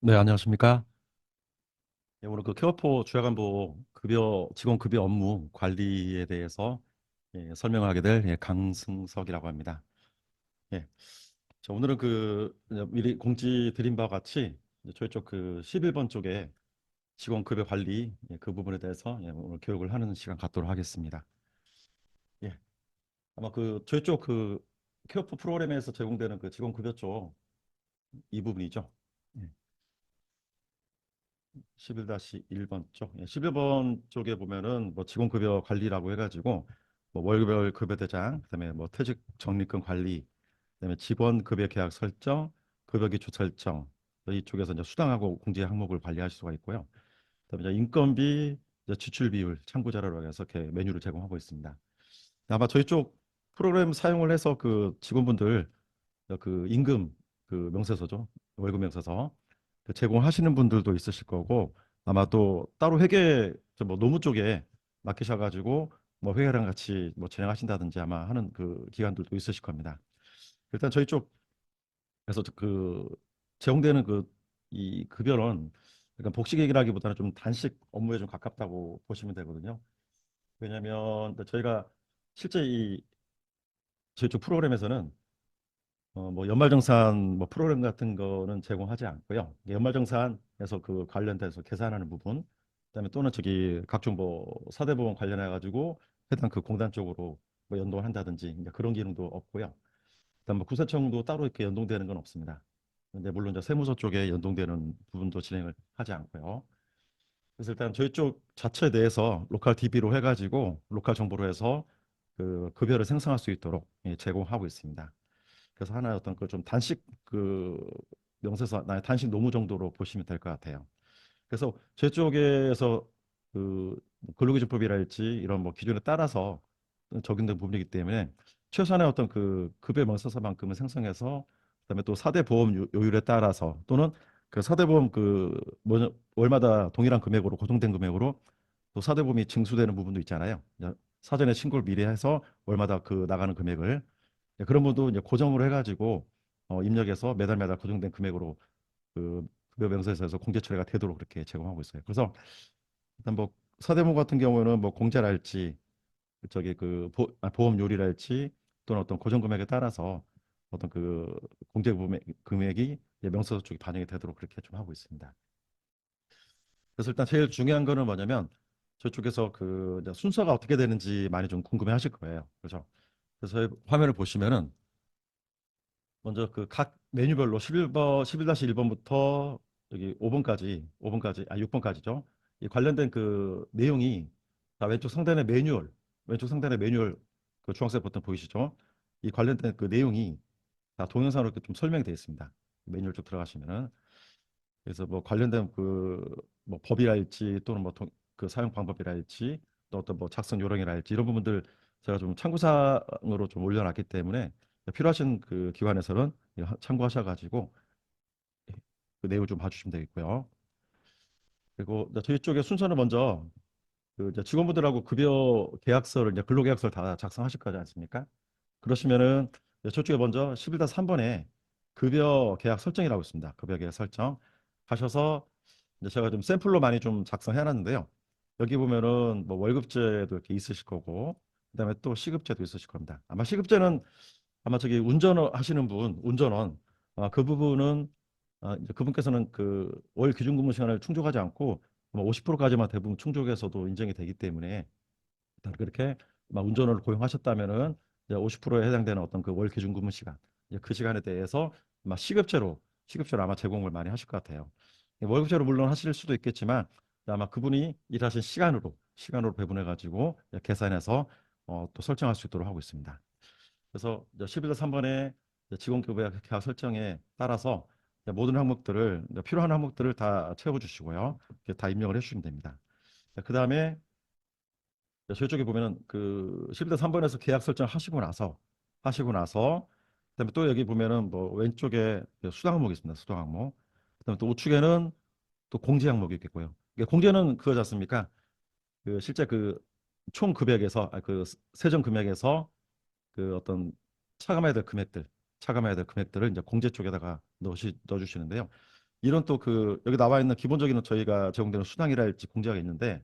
네, 안녕하십니까? 예, 오늘 그 케어포 주야간부 급여 직원 급여 업무 관리에 대해서 설명하게 될 강승석이라고 합니다. 예, 자, 오늘은 이제 미리 공지 드린 바와 같이 이제 저희 쪽 그 11번 쪽에 직원 급여 관리 그 부분에 대해서 오늘 교육을 하는 시간 갖도록 하겠습니다. 예, 아마 그 저희 쪽 그 케어포 프로그램에서 제공되는 그 직원 급여 쪽 이 부분이죠. 예. 11-1번 쪽. 11번 쪽에 보면은 뭐 직원급여 관리라고 해가지고 뭐 월별 급여 대장, 그다음에 뭐 퇴직 적립금 관리, 그다음에 직원급여 계약 설정, 급여 기초 설정 이쪽에서 이제 수당하고 공제 항목을 관리할 수가 있고요. 그다음에 이제 인건비, 이제 지출 비율 참고 자료로 해서 이렇게 메뉴를 제공하고 있습니다. 아마 저희 쪽 프로그램 사용을 해서 그 직원분들 그 임금 그 명세서죠. 월급 명세서 그 제공하시는 분들도 있으실 거고 아마 또 따로 회계 저뭐 노무 쪽에 맡기셔가지고 뭐 회계랑 같이 뭐 진행하신다든지 아마 하는 그 기관들도 있으실 겁니다. 일단 저희 쪽에서 그 제공되는 그 이 급여는 약간 복식액이라기보다는 좀 단식 업무에 좀 가깝다고 보시면 되거든요. 왜냐하면 저희가 실제 이 저희 쪽 프로그램에서는 뭐 연말정산 뭐 프로그램 같은 거는 제공하지 않고요. 연말정산에서 그 관련돼서 계산하는 부분, 그다음에 또는 저기 각종 뭐 사대보험 관련해 가지고 해당 그 공단 쪽으로 뭐 연동을 한다든지 이제 그런 기능도 없고요. 그다음 뭐 구세청도 따로 이렇게 연동되는 건 없습니다. 근데 물론 이제 세무서 쪽에 연동되는 부분도 진행을 하지 않고요. 그래서 일단 저희 쪽 자체 내에서 로컬 DB로 해가지고 로컬 정보로 해서 그 급여를 생성할 수 있도록 제공하고 있습니다. 그래서 하나의 어떤 그 좀 단식 그 명세서 나의 단식 노무 정도로 보시면 될 것 같아요. 그래서 제 쪽에서 그 근로기준법이랄지 이런 뭐 기준에 따라서 적용된 부분이기 때문에 최소한의 어떤 그 급여 명세서만큼은 생성해서 그다음에 또 4대 보험 요율에 따라서 또는 그 4대 보험 그 월마다 동일한 금액으로 고정된 금액으로 또 4대 보험이 징수되는 부분도 있잖아요. 사전에 신고를 미리 해서 월마다 그 나가는 금액을 그런 분도 이제 고정으로 해가지고 입력해서 매달 매달 고정된 금액으로 그 급여 명세서에서 공제 처리가 되도록 그렇게 제공하고 있어요. 그래서 일단 뭐 서대문 같은 경우는 뭐 공제랄지 저기 그 보험료리랄지 또는 어떤 고정 금액에 따라서 어떤 그 공제 금액이 이제 명세서 쪽에 반영이 되도록 그렇게 좀 하고 있습니다. 그래서 일단 제일 중요한 거는 뭐냐면 저쪽에서 그 이제 순서가 어떻게 되는지 많이 좀 궁금해 하실 거예요. 그렇죠? 그래서 화면을 보시면은 먼저 그 각 메뉴별로 11-1번부터 여기 5번까지, 6번까지죠. 이 관련된 그 내용이 다 왼쪽 상단의 매뉴얼 그 주황색 버튼 보이시죠? 이 관련된 그 내용이 다 동영상으로 이렇게 좀 설명이 되어 있습니다. 매뉴얼 쪽 들어가시면은 그래서 뭐 관련된 그 뭐 법이랄지 또는 뭐 그 사용 방법이랄지 또 어떤 뭐 작성 요령이랄지 이런 부분들 제가 좀 참고사항으로 좀 올려놨기 때문에 필요하신 그 기관에서는 참고하셔가지고 그 내용을 좀 봐주시면 되겠고요. 그리고 이제 저희 쪽의 순서는 먼저 그 이제 직원분들하고 급여 계약서를 이제 근로계약서를 다 작성하실 거지 않습니까? 그러시면은 이제 저쪽에 먼저 11-3번에 급여 계약 설정이라고 있습니다. 급여 계약 설정 하셔서 이제 제가 좀 샘플로 많이 좀 작성해 놨는데요. 여기 보면은 뭐 월급제도 이렇게 있으실 거고 그다음에 또 시급제도 있으실 겁니다. 아마 시급제는 아마 저기 운전을 하시는 분, 운전원 그 부분은 이제 그분께서는 그 월 기준 근무 시간을 충족하지 않고 뭐 50%까지만 대부분 충족해서도 인정이 되기 때문에 일단 그렇게 막 운전을 고용하셨다면은 이제 50%에 해당되는 어떤 그 월 기준 근무 시간 이제 그 시간에 대해서 아마 시급제로 아마 제공을 많이 하실 것 같아요. 월급제로 물론 하실 수도 있겠지만 아마 그분이 일하신 시간으로 배분해 가지고 계산해서 또 설정할 수 있도록 하고 있습니다. 그래서 11-3번의 직원급여 계약 설정에 따라서 모든 항목들을 필요한 항목들을 다 채워주시고요. 이렇게 다 입력을 해주시면 됩니다. 그 다음에 저희 쪽에 보면은 그 11-3번에서 계약 설정 하시고 나서 그다음에 또 여기 보면은 뭐 왼쪽에 수당 항목이 있습니다. 수당 항목. 그다음에 또 우측에는 또 공제 항목이 있겠고요. 이게 공제는 그거지 않습니까? 그 실제 그 총 금액에서 그 세전 금액에서 그 어떤 차감해야 될 금액들을 이제 공제 쪽에다가 넣어주시는데요. 이런 또 그 여기 나와 있는 기본적인 저희가 제공되는 수당이라 할지 공제가 있는데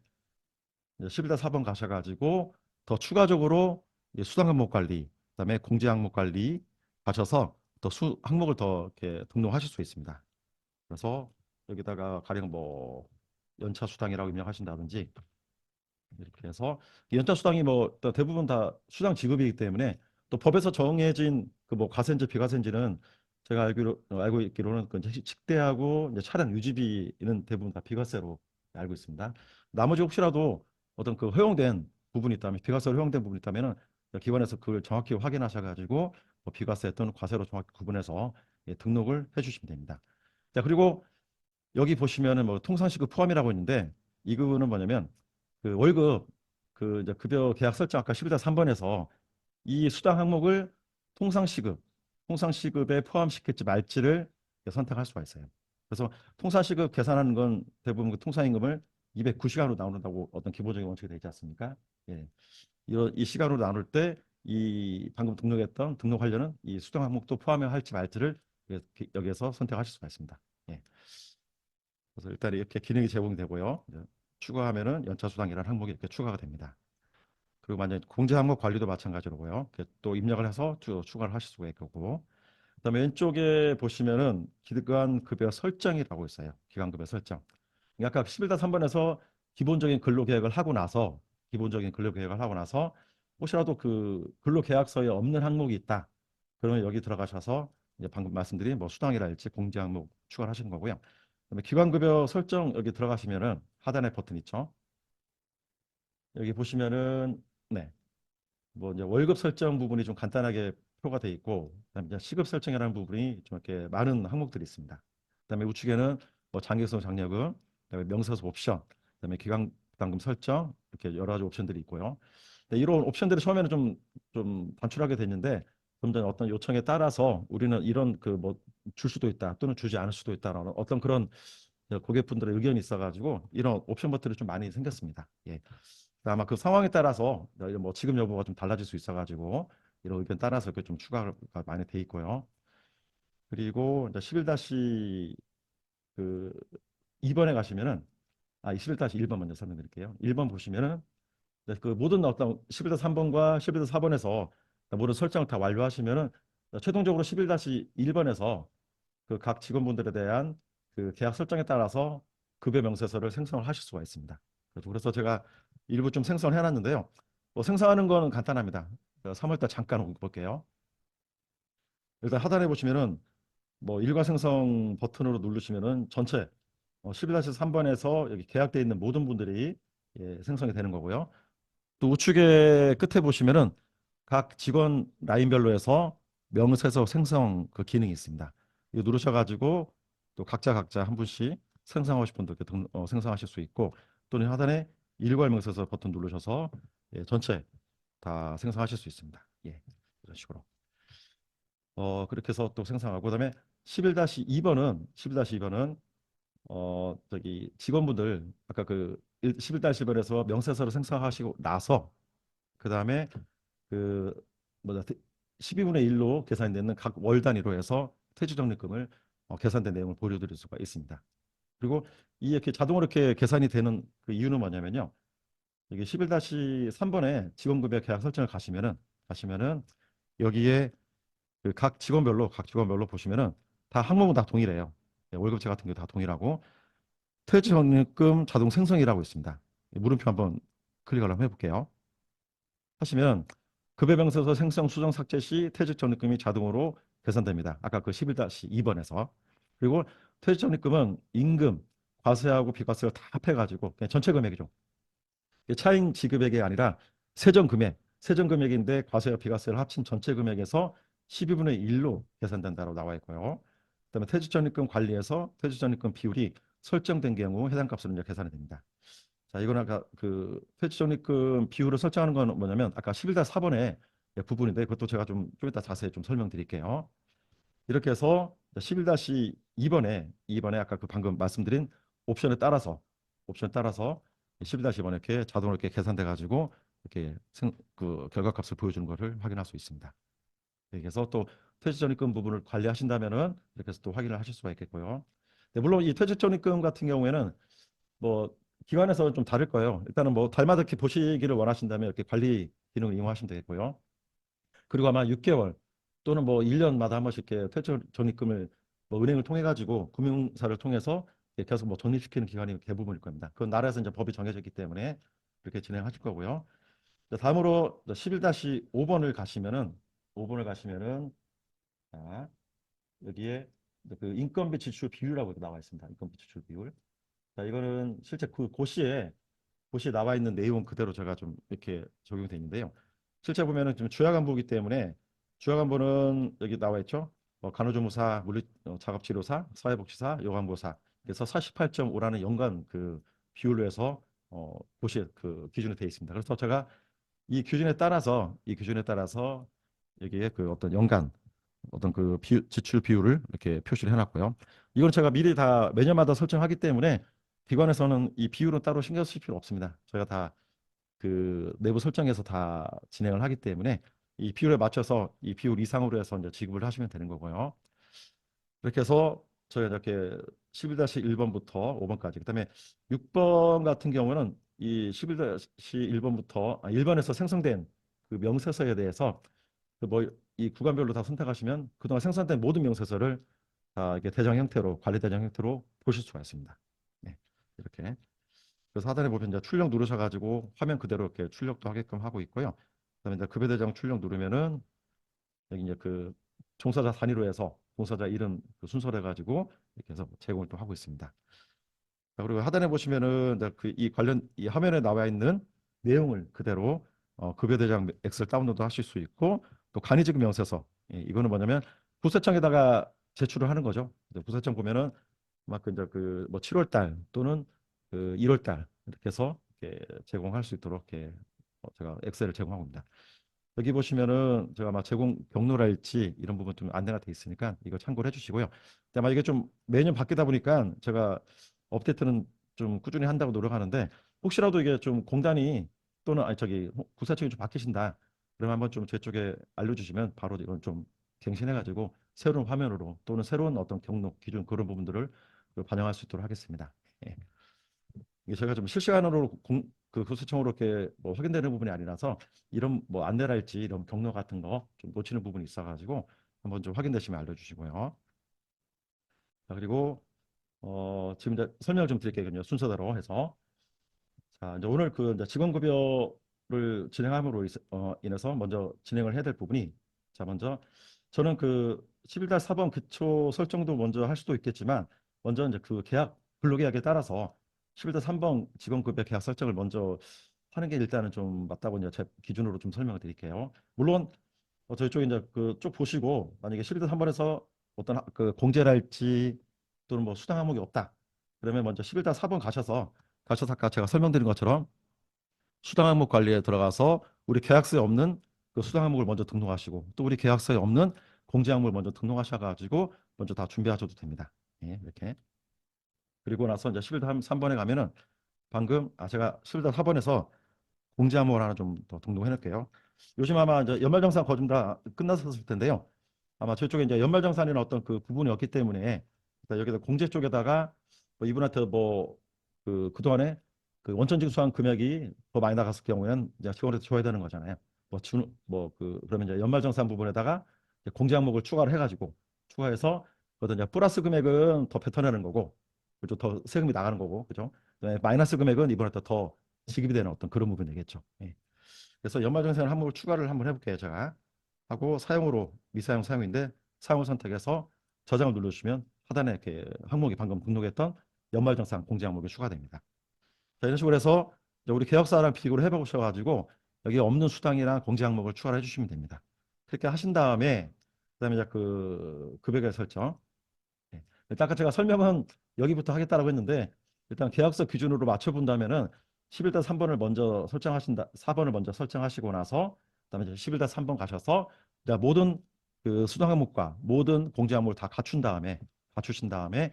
11다 4번 가셔가지고 더 추가적으로 이 수당 항목 관리, 그다음에 공제 항목 관리 가셔서 더 항목을 더 이렇게 등록하실 수 있습니다. 그래서 여기다가 가령 뭐 연차 수당이라고 입력하신다든지 이렇게 해서 연차 수당이 뭐또 대부분 다 수당 지급이기 때문에 또 법에서 정해진 그 뭐 가세인지 비가세인지는 제가 알고 있기로는 그 이제 식대하고 이제 차량 유지비는 대부분 다 비과세로 알고 있습니다. 나머지 혹시라도 어떤 그 허용된 부분이 있다면 비과세로 허용된 부분이 있다면은 기관에서 그걸 정확히 확인하셔가지고 뭐 비과세 또는 과세로 정확히 구분해서 예, 등록을 해주시면 됩니다. 자, 그리고 여기 보시면은 뭐 통상시급 포함이라고 있는데 이 부분은 뭐냐면 그 월급 그 이제 급여 계약 설정 아까 11다 3번에서 이 수당 항목을 통상시급 통상시급에 포함시킬지 말지를 선택할 수가 있어요. 그래서 통상시급 계산하는 건 대부분 그 통상임금을 209시간으로 나눈다고 어떤 기본적인 원칙이 되지 않습니까? 예. 이 시간으로 나눌 때 이 방금 등록했던 등록하려는 이 수당 항목도 포함을 할지 말지를 여기에서 선택하실 수가 있습니다. 예. 그래서 일단 이렇게 기능이 제공이 되고요. 이제 추가하면은 연차수당이라는 항목이 이렇게 추가가 됩니다. 그리고 만약 공제 항목 관리도 마찬가지로고요. 이렇게 또 입력을 해서 추가를 하실 수가 있고, 그다음에 왼쪽에 보시면은 기간 급여 설정이라고 있어요. 기간 급여 설정. 그러니까 아까 11다 3번에서 기본적인 근로 계획을 하고 나서 기본적인 근로 계획을 하고 나서 혹시라도 그 근로 계약서에 없는 항목이 있다. 그러면 여기 들어가셔서 이제 방금 말씀드린 뭐 수당이랄지 공제 항목 추가를 하시는 거고요. 그다음에 기관급여 설정 여기 들어가시면은 하단에 버튼 있죠. 여기 보시면은 네. 뭐 이제 월급 설정 부분이 좀 간단하게 표가 돼 있고 그다음에 이제 시급 설정이라는 부분이 좀 이렇게 많은 항목들이 있습니다. 그다음에 우측에는 뭐 장기성 장려금, 그다음에 명세서 옵션, 그다음에 기간 부담금 설정 이렇게 여러 가지 옵션들이 있고요. 근데 이런 옵션들이 처음에는 좀 단출하게 됐는데 점점 어떤 요청에 따라서 우리는 이런 그 뭐 줄 수도 있다 또는 주지 않을 수도 있다라는 어떤 그런 고객분들의 의견이 있어가지고 이런 옵션 버튼이 좀 많이 생겼습니다. 예. 아마 그 상황에 따라서 뭐 지급 여부가 좀 달라질 수 있어가지고 이런 의견 따라서 이렇게 좀 추가가 많이 돼 있고요. 그리고 이제 11다시 그 2번에 가시면은 11-1번 먼저 설명드릴게요. 1번 보시면은 그 모든 어떤 11-3번과 11-4번에서 모든 설정을 다 완료하시면은 최종적으로 11-1번에서 그 각 직원분들에 대한 그 계약 설정에 따라서 급여 명세서를 생성을 하실 수가 있습니다. 그래서 제가 일부 좀 생성을 해놨는데요. 뭐 생성하는 거는 간단합니다. 3월달 잠깐 볼게요. 일단 하단에 보시면은 뭐 일괄 생성 버튼으로 누르시면은 전체 11-3번에서 여기 계약되어 있는 모든 분들이 예, 생성이 되는 거고요. 또 우측에 끝에 보시면은 각 직원 라인별로 해서 명세서 생성 그 기능이 있습니다. 이거 누르셔가지고 또 각자 한 분씩 생성하실 분들 이렇게 생성하실 수 있고 또는 하단에 일괄 명세서 버튼 누르셔서 예, 전체 다 생성하실 수 있습니다. 예, 이런 식으로. 그렇게 해서 또 생성하고 그다음에 11-2번은 11-2번은 저기 직원분들 아까 그 11-1번에서 명세서를 생성하시고 나서 그다음에 그 뭐냐 12분의 1로 계산이 되는 각 월 단위로 해서 퇴직적립금을 계산된 내용을 보여드릴 수가 있습니다. 그리고 이렇게 자동으로 이렇게 계산이 되는 그 이유는 뭐냐면요. 여기 11-3번에 직원급여 계약 설정을 가시면은 여기에 그 각 직원별로 보시면은 다 항목은 다 동일해요. 네, 월급제 같은 게 다 동일하고 퇴직적립금 자동 생성이라고 있습니다. 물음표 한번 클릭을 한번 해볼게요. 하시면 급여명세서 생성 수정 삭제 시 퇴직적립금이 자동으로 계산됩니다. 아까 그 11-2번에서. 그리고 퇴직적립금은 임금, 과세하고 비과세를 다 합해가지고 그냥 전체 금액이죠. 차임 지급액이 아니라 세전 금액인데 과세와 비과세를 합친 전체 금액에서 12분의 1로 계산된다고 나와 있고요. 그다음에 퇴직적립금 관리에서 퇴직적립금 비율이 설정된 경우 해당 값으로 이제 계산이 됩니다. 자, 이건 아까 그 퇴직적립금 비율을 설정하는 건 뭐냐면 아까 11-4번의 부분인데 그것도 제가 좀 이따 자세히 좀 설명드릴게요. 이렇게 해서 11-2번에 아까 그 방금 말씀드린 옵션에 따라서 11-2번에 이렇게 자동으로 이렇게 계산돼 가지고 이렇게 그 결과값을 보여주는 것을 확인할 수 있습니다. 그래서 또 퇴직적립금 부분을 관리하신다면은 이렇게 해서 또 확인을 하실 수가 있겠고요. 네, 물론 이 퇴직적립금 같은 경우에는 뭐 기관에서 좀 다를 거예요. 일단은 뭐 달마다 이렇게 보시기를 원하신다면 이렇게 관리 기능을 이용하시면 되겠고요. 그리고 아마 6개월 또는 뭐 1년마다 한 번씩 이렇게 퇴직적립금을 뭐 은행을 통해 가지고 금융사를 통해서 이렇게 계속 뭐 적립시키는 기관이 대부분일 겁니다. 그건 나라에서 이제 법이 정해져 있기 때문에 그렇게 진행하실 거고요. 자, 다음으로 11-5번을 가시면은 5번을 가시면은 자, 여기에 그 인건비 지출 비율이라고 나와 있습니다. 인건비 지출 비율. 자, 이거는 실제 그 고시에 나와 있는 내용 그대로 제가 좀 이렇게 적용되어 있는데요. 실제 보면은 좀 주야간부이기 때문에 주야간부는 여기 나와 있죠. 간호조무사, 작업치료사, 사회복지사, 요양보호사. 그래서 48.5라는 연간 그 비율로 해서 고시에 그 기준이 되어 있습니다. 그래서 제가 이 기준에 따라서 여기에 그 어떤 연간 어떤 그 지출 비율을 이렇게 표시를 해놨고요. 이건 제가 미리 다 매년마다 설정하기 때문에 기관에서는 이 비율은 따로 신경 쓰실 필요 없습니다. 저희가 다 그 내부 설정해서 다 진행을 하기 때문에 이 비율에 맞춰서 이 비율 이상으로 해서 이제 지급을 하시면 되는 거고요. 이렇게 해서 저희가 이렇게 11-1번부터 5번까지 그다음에 6번 같은 경우는 이 11-1번부터 1번에서 생성된 그 명세서에 대해서 그 뭐 이 구간별로 다 선택하시면 그동안 생산된 모든 명세서를 다 이게 대장 형태로 관리 대장 형태로 보실 수가 있습니다. 네, 이렇게. 그래서 하단에 보면 이제 출력 누르셔가지고 화면 그대로 이렇게 출력도 하게끔 하고 있고요. 그다음에 이제 급여 대장 출력 누르면은 여기 이제 그 종사자 단위로 해서 종사자 이름 그 순서로 해가지고 이렇게 해서 제공을 또 하고 있습니다. 자, 그리고 하단에 보시면은 그이 관련 이 화면에 나와 있는 내용을 그대로 급여 대장 엑셀 다운로드 하실 수 있고 또 간이지급 명세서 이거는 뭐냐면 부세청에다가 제출을 하는 거죠. 이제 부세청 보면은 막 이제 그 뭐 7월 달 또는 그 1월 달 이렇게 해서 이렇게 제공할 수 있도록 이렇게 제가 엑셀을 제공하고 있습니다. 여기 보시면은 제가 막 제공 경로랄지 이런 부분 좀 안내가 돼 있으니까 이거 참고를 해주시고요. 근데 아마 이게 좀 매년 바뀌다 보니까 제가 업데이트는 좀 꾸준히 한다고 노력하는데 혹시라도 이게 좀 공단이 또는 아니 저기 구사청이 좀 바뀌신다. 그러면 한번 좀 제 쪽에 알려주시면 바로 이건 좀 갱신해가지고 새로운 화면으로 또는 새로운 어떤 경로 기준 그런 부분들을 반영할 수 있도록 하겠습니다. 예. 이게 제가 좀 실시간으로 그 교수청으로 이렇게 뭐 확인되는 부분이 아니라서 이런 뭐 안내랄지 이런 경로 같은 거 좀 놓치는 부분이 있어가지고 한번 좀 확인되시면 알려주시고요. 자, 그리고 지금 이제 설명을 좀 드릴게요. 순서대로 해서 자 이제 오늘 그 이제 직원급여를 진행함으로 인해서 먼저 진행을 해야 될 부분이 자 먼저 저는 그 11-4번 기초 설정도 먼저 할 수도 있겠지만 먼저 이제 그 계약 근로계약에 따라서 11-3번 직원급여 계약 설정을 먼저 하는 게 일단은 좀 맞다고 이제 제 기준으로 좀 설명을 드릴게요. 물론 저희 쪽에 이제 그 쭉 보시고 만약에 11-3번에서 어떤 그 공제랄지 또는 뭐 수당 항목이 없다. 그러면 먼저 11-4번 가셔서 아까 제가 설명드린 것처럼 수당 항목 관리에 들어가서 우리 계약서에 없는 그 수당 항목을 먼저 등록하시고 또 우리 계약서에 없는 공제 항목을 먼저 등록하셔가지고 먼저 다 준비하셔도 됩니다. 예, 이렇게. 그리고 나서 이제 11-3번에 가면은 방금 제가 11-4번에서 공제 항목을 하나 좀 더 등록해 놓을게요. 요즘 아마 이제 연말정산 거의 다 끝났을 텐데요. 아마 저쪽에 이제 연말정산이나 어떤 그 부분이 없기 때문에 일단 여기다 공제 쪽에다가 뭐 이분한테 뭐 그동안에 그 원천징수한 금액이 더 많이 나갔을 경우에는 이제 직원한테 줘야 되는 거잖아요. 그러면 이제 연말정산 부분에다가 이제 공제 항목을 추가를 해가지고 추가해서 그것도 이제 플러스 금액은 더 뱉어내는 거고 그죠 더 세금이 나가는 거고 그죠 그다음에 마이너스 금액은 이분한테 더 지급이 되는 어떤 그런 부분이 되겠죠. 예. 그래서 연말정산 항목을 추가를 한번 해볼게요. 제가 하고 사용으로 미사용 사용인데 사용을 선택해서 저장을 눌러주시면 하단에 이렇게 항목이 방금 등록했던 연말정산 공제 항목이 추가됩니다. 자, 이런 식으로 해서 이제 우리 계약사랑 비교를 해보셔가지고 여기 없는 수당이랑 공제 항목을 추가를 해주시면 됩니다. 그렇게 하신 다음에 그다음에 이제 그 금액의 설정. 네. 일단 아까 제가 설명은 여기부터 하겠다라고 했는데 일단 계약서 기준으로 맞춰본다면은 11-3번을 먼저 설정하신다, 4번을 먼저 설정하시고 나서 그다음에 이제 11-3번 가셔서 이제 모든 그 수당 항목과 모든 공제 항목을 다 갖추신 다음에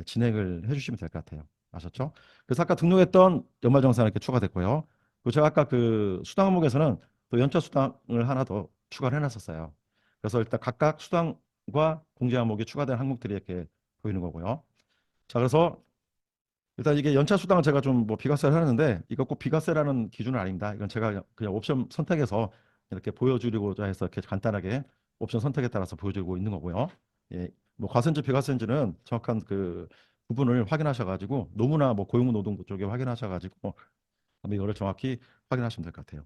진행을 해주시면 될 것 같아요. 아셨죠? 그래서 아까 등록했던 연말정산 이렇게 추가됐고요. 그리고 제가 아까 그 수당 항목에서는 또 연차 수당을 하나 더 추가를 해놨었어요. 그래서 일단 각각 수당과 공제 항목이 추가된 항목들이 이렇게 보이는 거고요. 자, 그래서 일단 이게 연차 수당은 제가 좀 뭐 비과세를 하는데 이거 꼭 비과세라는 기준은 아닙니다. 이건 제가 그냥 옵션 선택해서 이렇게 보여주려고자 해서 이렇게 간단하게 옵션 선택에 따라서 보여주고 있는 거고요. 예, 뭐 과세인지 비과세인지는 정확한 그 부분을 확인하셔가지고 노무나 뭐 고용노동부 쪽에 확인하셔가지고 한번 이거를 정확히 확인하시면 될 것 같아요.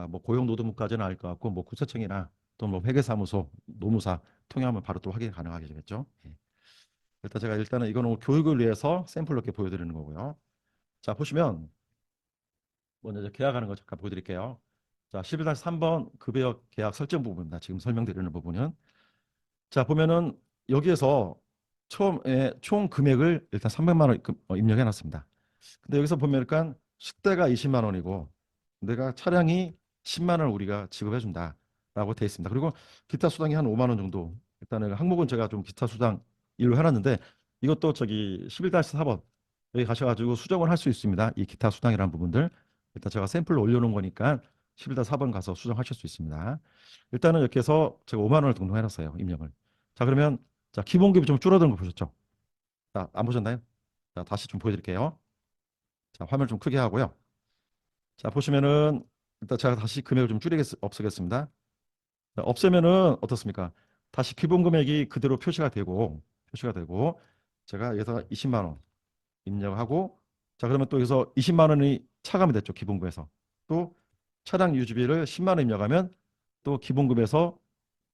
뭐 고용노동부까지는 아닐 것 같고 뭐 국세청이나 또 뭐 회계사무소, 노무사 통해하면 바로 또 확인 가능하겠죠. 예. 일단은 이거는 뭐 교육을 위해서 샘플로 이렇게 보여드리는 거고요. 자, 보시면 먼저 이제 계약하는 거 잠깐 보여드릴게요. 자, 11-3번 급여 계약 설정 부분입니다. 지금 설명드리는 부분은. 자, 보면은 여기에서 처음에 총 금액을 일단 300만 원 입력해 놨습니다. 근데 여기서 보면 식대가 20만 원이고 내가 차량이 10만 원을 우리가 지급해 준다라고 돼 있습니다. 그리고 기타 수당이 한 5만 원 정도. 일단은 항목은 제가 좀 기타 수당 일로 해놨는데 이것도 저기 11-4번 여기 가셔가지고 수정을 할 수 있습니다. 이 기타 수당이라는 부분들 일단 제가 샘플로 올려놓은 거니까 11-4번 가서 수정하실 수 있습니다. 일단은 이렇게 해서 제가 5만 원을 등록해놨어요. 입력을. 자, 그러면 자 기본급이 좀 줄어드는 거 보셨죠? 자, 안 보셨나요? 자, 다시 좀 보여드릴게요. 자, 화면 좀 크게 하고요. 자, 보시면은 일단 제가 다시 금액을 좀 없애겠습니다. 자, 없애면은 어떻습니까? 다시 기본 금액이 그대로 표시가 되고 제가 여기서 20만 원 입력하고 자, 그러면 또 여기서 20만 원이 차감이 됐죠. 기본금에서. 또 차량 유지비를 10만 원 입력하면 또 기본금에서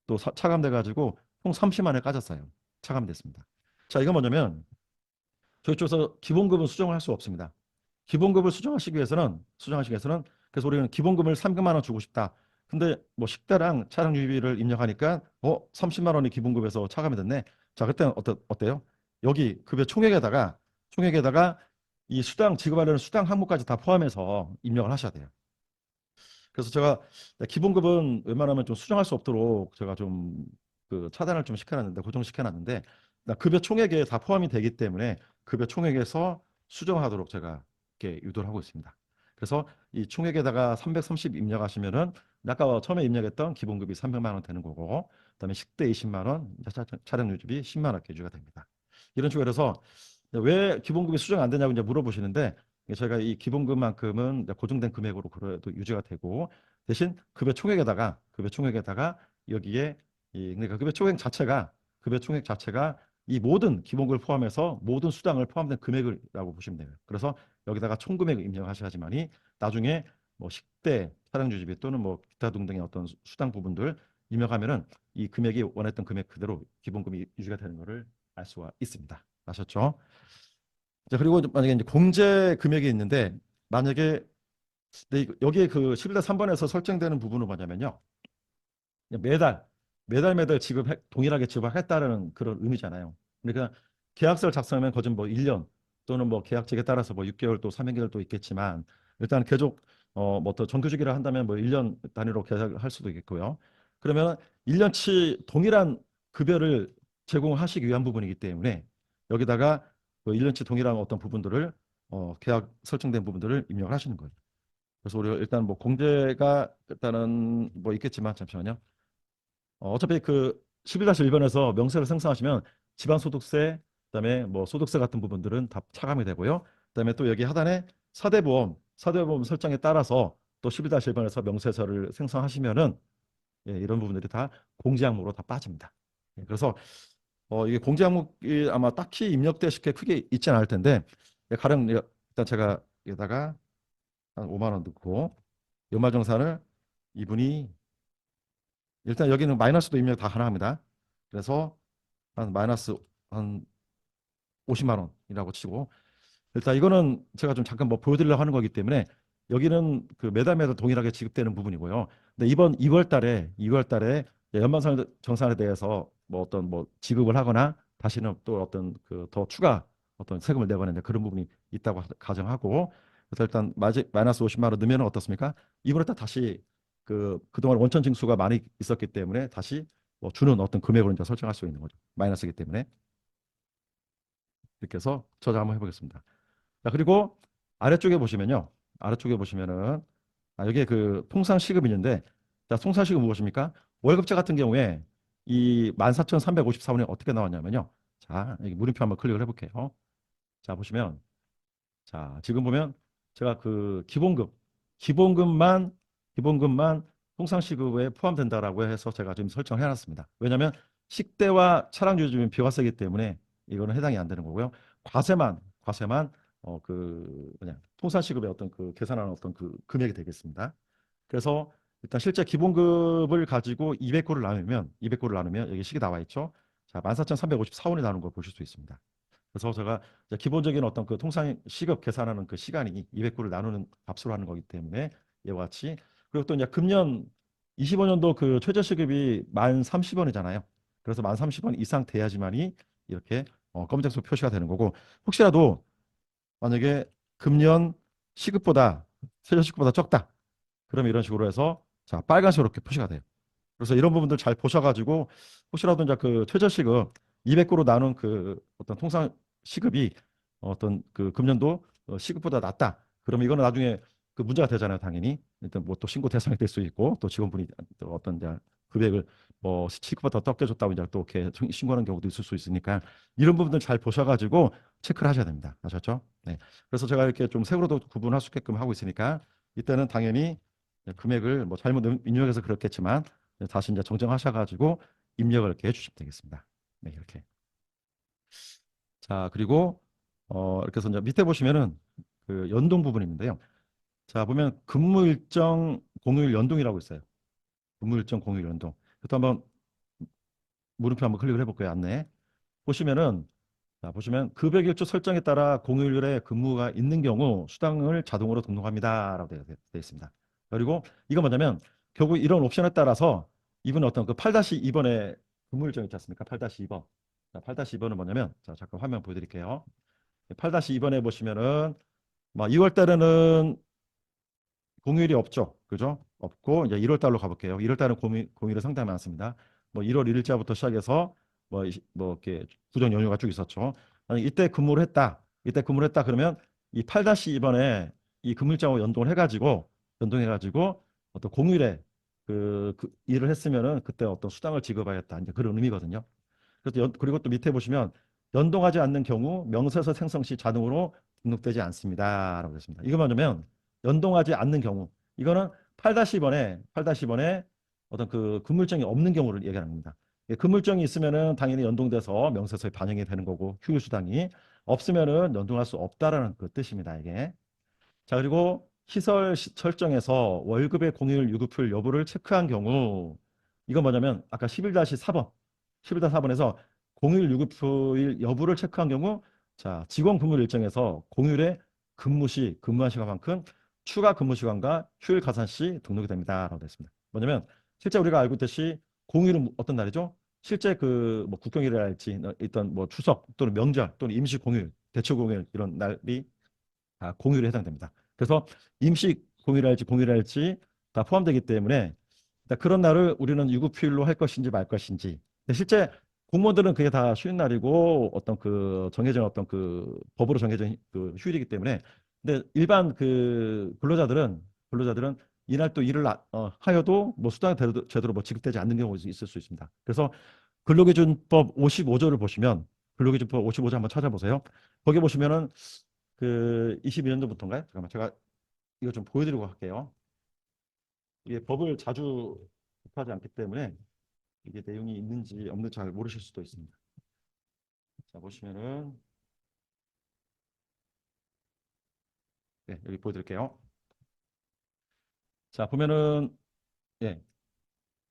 또 차감돼 가지고 총 30만 원에 까졌어요. 차감됐습니다. 자, 이건 뭐냐면 저희 쪽에서 기본금은 수정을 할 수 없습니다. 기본급을 수정하시기 위해서는 그래서 우리는 기본금을 300만 원 주고 싶다. 근데 뭐 식대랑 차량 유지비를 입력하니까 30만 원이 기본급에서 차감이 됐네. 자, 그때는 어때요? 여기 급여 총액에다가 이 수당 지급하려는 수당 항목까지 다 포함해서 입력을 하셔야 돼요. 그래서 제가 기본급은 웬만하면 좀 수정할 수 없도록 제가 좀 그 차단을 좀 시켜놨는데 고정시켜놨는데 급여 총액에 다 포함이 되기 때문에 급여 총액에서 수정하도록 제가 이렇게 유도를 하고 있습니다. 그래서 이 총액에다가 330 입력하시면은 아까 처음에 입력했던 기본급이 300만 원 되는 거고 그다음에 식대 20만 원, 차량 유지비 10만 원 이렇게 유지가 됩니다. 이런 식으로 해서 왜 기본급이 수정 안 되냐고 이제 물어보시는데 저희가 이 기본금만큼은 고정된 금액으로 그래도 유지가 되고 대신 급여 총액에다가 여기에 그러니까 급여 총액 자체가 이 모든 기본금을 포함해서 모든 수당을 포함된 금액이라고 보시면 돼요. 그래서 여기다가 총 금액을 입력하셔야지만이 나중에 뭐 식대, 차량 유지비 또는 뭐 기타 등등의 어떤 수당 부분들 입력하면은 이 금액이 원했던 금액 그대로 기본금이 유지가 되는 것을 알 수가 있습니다. 아셨죠? 자, 그리고 만약에 이제 공제 금액이 있는데 만약에 여기에 그 11-3번에서 설정되는 부분은 뭐냐면요. 그냥 매달 동일하게 지급하겠다는 그런 의미잖아요. 그러니까 계약서를 작성하면 거진 뭐 1년 또는 뭐 계약직에 따라서 뭐 6개월 또 3개월 또 있겠지만 일단 계속 뭐 더 정규직이라 한다면 뭐 1년 단위로 계약을 할 수도 있겠고요. 그러면 1년치 동일한 급여를 제공하시기 위한 부분이기 때문에 여기다가 그 1년치 동일한 어떤 부분들을 계약 설정된 부분들을 입력을 하시는 거예요. 그래서 우리가 일단 뭐 공제가 일단은 뭐 있겠지만 잠시만요. 어차피 그 11-1번에서 명세를 생성하시면 지방소득세, 그다음에 뭐 소득세 같은 부분들은 다 차감이 되고요. 그다음에 또 여기 하단에 사대보험 설정에 따라서 또 11-1번에서 명세서를 생성하시면은 이런 부분들이 다 공제 항목으로 다 빠집니다. 그래서 이게 공제 항목이 아마 딱히 입력되실 게 크게 있지는 않을 텐데 가령 일단 제가 여기다가 한 5만 원 넣고 연말정산을 이분이 일단 여기는 마이너스도 입력 다 가능합니다. 그래서 한 마이너스 한 50만 원이라고 치고 일단 이거는 제가 좀 잠깐 뭐 보여드리려고 하는 거기 때문에 여기는 그 매달 동일하게 지급되는 부분이고요. 근데 이번 2월 달에 연말정산에 대해서 뭐 어떤 뭐 지급을 하거나 다시는 또 어떤 그 더 추가 어떤 세금을 내거나 이제 그런 부분이 있다고 가정하고 그래서 일단 마이너스 50만 원 넣으면 어떻습니까? 이번에 다시 그동안 원천 징수가 많이 있었기 때문에 다시 뭐 주는 어떤 금액으로 이제 설정할 수 있는 거죠. 마이너스이기 때문에. 이렇게 해서 저장 한번 해보겠습니다. 자, 그리고 아래쪽에 보시면은 여기에 그 통상 시급이 있는데 자, 통상 시급 무엇입니까? 월급제 같은 경우에 이 14,354원이 어떻게 나왔냐면요. 자, 여기 물음표 한번 클릭을 해볼게요. 자, 보시면 자, 지금 보면 제가 그 기본급만 통상시급에 포함된다라고 해서 제가 지금 설정을 해놨습니다. 왜냐하면 식대와 차량 유지비는 비과세이기 때문에 이거는 해당이 안 되는 거고요. 과세만 그 뭐냐 통상시급의 어떤 그 계산하는 어떤 그 금액이 되겠습니다. 그래서 일단 실제 기본급을 가지고 200구를 나누면 여기 식이 나와 있죠. 자, 14,354원이 나오는 걸 보실 수 있습니다. 그래서 제가 이제 기본적인 어떤 그 통상 시급 계산하는 그 시간이 200구를 나누는 값으로 하는 거기 때문에 이와 같이 그리고 또 이제 금년 25년도 그 최저시급이 만 30원이잖아요. 그래서 만 30원 이상 돼야지만이 이렇게 검정색 표시가 되는 거고 혹시라도 만약에 금년 시급보다 최저시급보다 적다. 그럼 이런 식으로 해서 자 빨간색으로 이렇게 표시가 돼요. 그래서 이런 부분들 잘 보셔가지고 혹시라도 이제 그 최저시급 200구로 나눈 그 어떤 통상 시급이 어떤 그 금년도 시급보다 낮다. 그러면 이거는 나중에 그 문제가 되잖아요, 당연히. 일단 뭐 또 신고 대상이 될 수 있고 또 직원분이 또 어떤 이제 금액을 뭐 시급보다 적게 줬다고 이제 또 이렇게 신고하는 경우도 있을 수 있으니까 이런 부분들 잘 보셔가지고 체크를 하셔야 됩니다. 아셨죠? 네. 그래서 제가 이렇게 좀 색으로도 구분할 수 있게끔 하고 있으니까 이때는 당연히 금액을 뭐 잘못 입력해서 그렇겠지만 다시 이제 정정하셔가지고 입력을 이렇게 해주시면 되겠습니다. 네, 이렇게. 자, 그리고 이렇게 해서 이제 밑에 보시면은 그 연동 부분인데요. 자, 보면 근무 일정 공휴일 연동이라고 있어요. 근무 일정 공휴일 연동. 또 한번 물음표 한번 클릭을 해볼게요. 안내. 보시면은 자, 보시면 급여일조 설정에 따라 공휴일에 근무가 있는 경우 수당을 자동으로 등록합니다라고 되어 있습니다. 그리고 이건 뭐냐면 결국 이런 옵션에 따라서 이분 어떤 그 8-2번의 근무 일정 있지 않습니까? 8-2번. 자, 8-2번은 뭐냐면 자, 잠깐 화면 보여드릴게요. 8-2번에 보시면은 막 2월 달에는 공휴일이 없죠. 그죠? 없고 이제 1월 달로 가볼게요. 1월 달은 공휴일이 상당히 많습니다. 뭐 1월 1일자부터 시작해서 뭐 이렇게 구정 연휴가 쭉 있었죠. 만약 이때 근무를 했다. 이때 근무를 했다 그러면 이 8-2번에 이 근무일자와 연동해가지고 어떤 공휴일에 그 일을 했으면은 그때 어떤 수당을 지급하겠다. 이제 그런 의미거든요. 그래서 그리고 또 밑에 보시면 연동하지 않는 경우 명세서 생성 시 자동으로 등록되지 않습니다라고 되어 있습니다. 이거 뭐냐면 연동하지 않는 경우 이거는 8-번에 어떤 그 근무일정이 없는 경우를 얘기하는 겁니다. 근무일정이 있으면은 당연히 연동돼서 명세서에 반영이 되는 거고 휴일수당이 없으면은 연동할 수 없다라는 그 뜻입니다. 이게. 자, 그리고 시설 설정에서 월급의 공휴일 유급휴일 여부를 체크한 경우 이건 뭐냐면 아까 11-4번에서 공휴일 유급휴일 여부를 체크한 경우 자, 직원 근무 일정에서 공휴일에 근무한 시간만큼 추가 근무 시간과 휴일 가산 시 등록이 됩니다라고 되어 있습니다. 뭐냐면 실제 우리가 알고 있듯이 공휴일은 어떤 날이죠? 실제 그 뭐 국경일이랄지 있던 뭐 추석 또는 명절 또는 임시 공휴일, 대체 공휴일 이런 날이 공휴일에 해당됩니다. 그래서 임시 공휴일할지 다 포함되기 때문에 그런 날을 우리는 유급휴일로 할 것인지 말 것인지. 근데 실제 공무원들은 그게 다 쉬는 날이고 어떤 그 정해진 어떤 그 법으로 정해진 그 휴일이기 때문에 근데 일반 그 근로자들은 이날 또 일을 하여도 뭐 수당 제대로 뭐 지급되지 않는 경우가 있을 수 있습니다. 그래서 근로기준법 55조를 보시면 근로기준법 55조 한번 찾아보세요. 거기 보시면은 그 22년도부터인가요? 잠깐만 제가 이거 좀 보여드리고 할게요. 이게 법을 자주 접하지 않기 때문에 이게 내용이 있는지 없는지 잘 모르실 수도 있습니다. 자 보시면은 네 여기 보여드릴게요. 자 보면은 예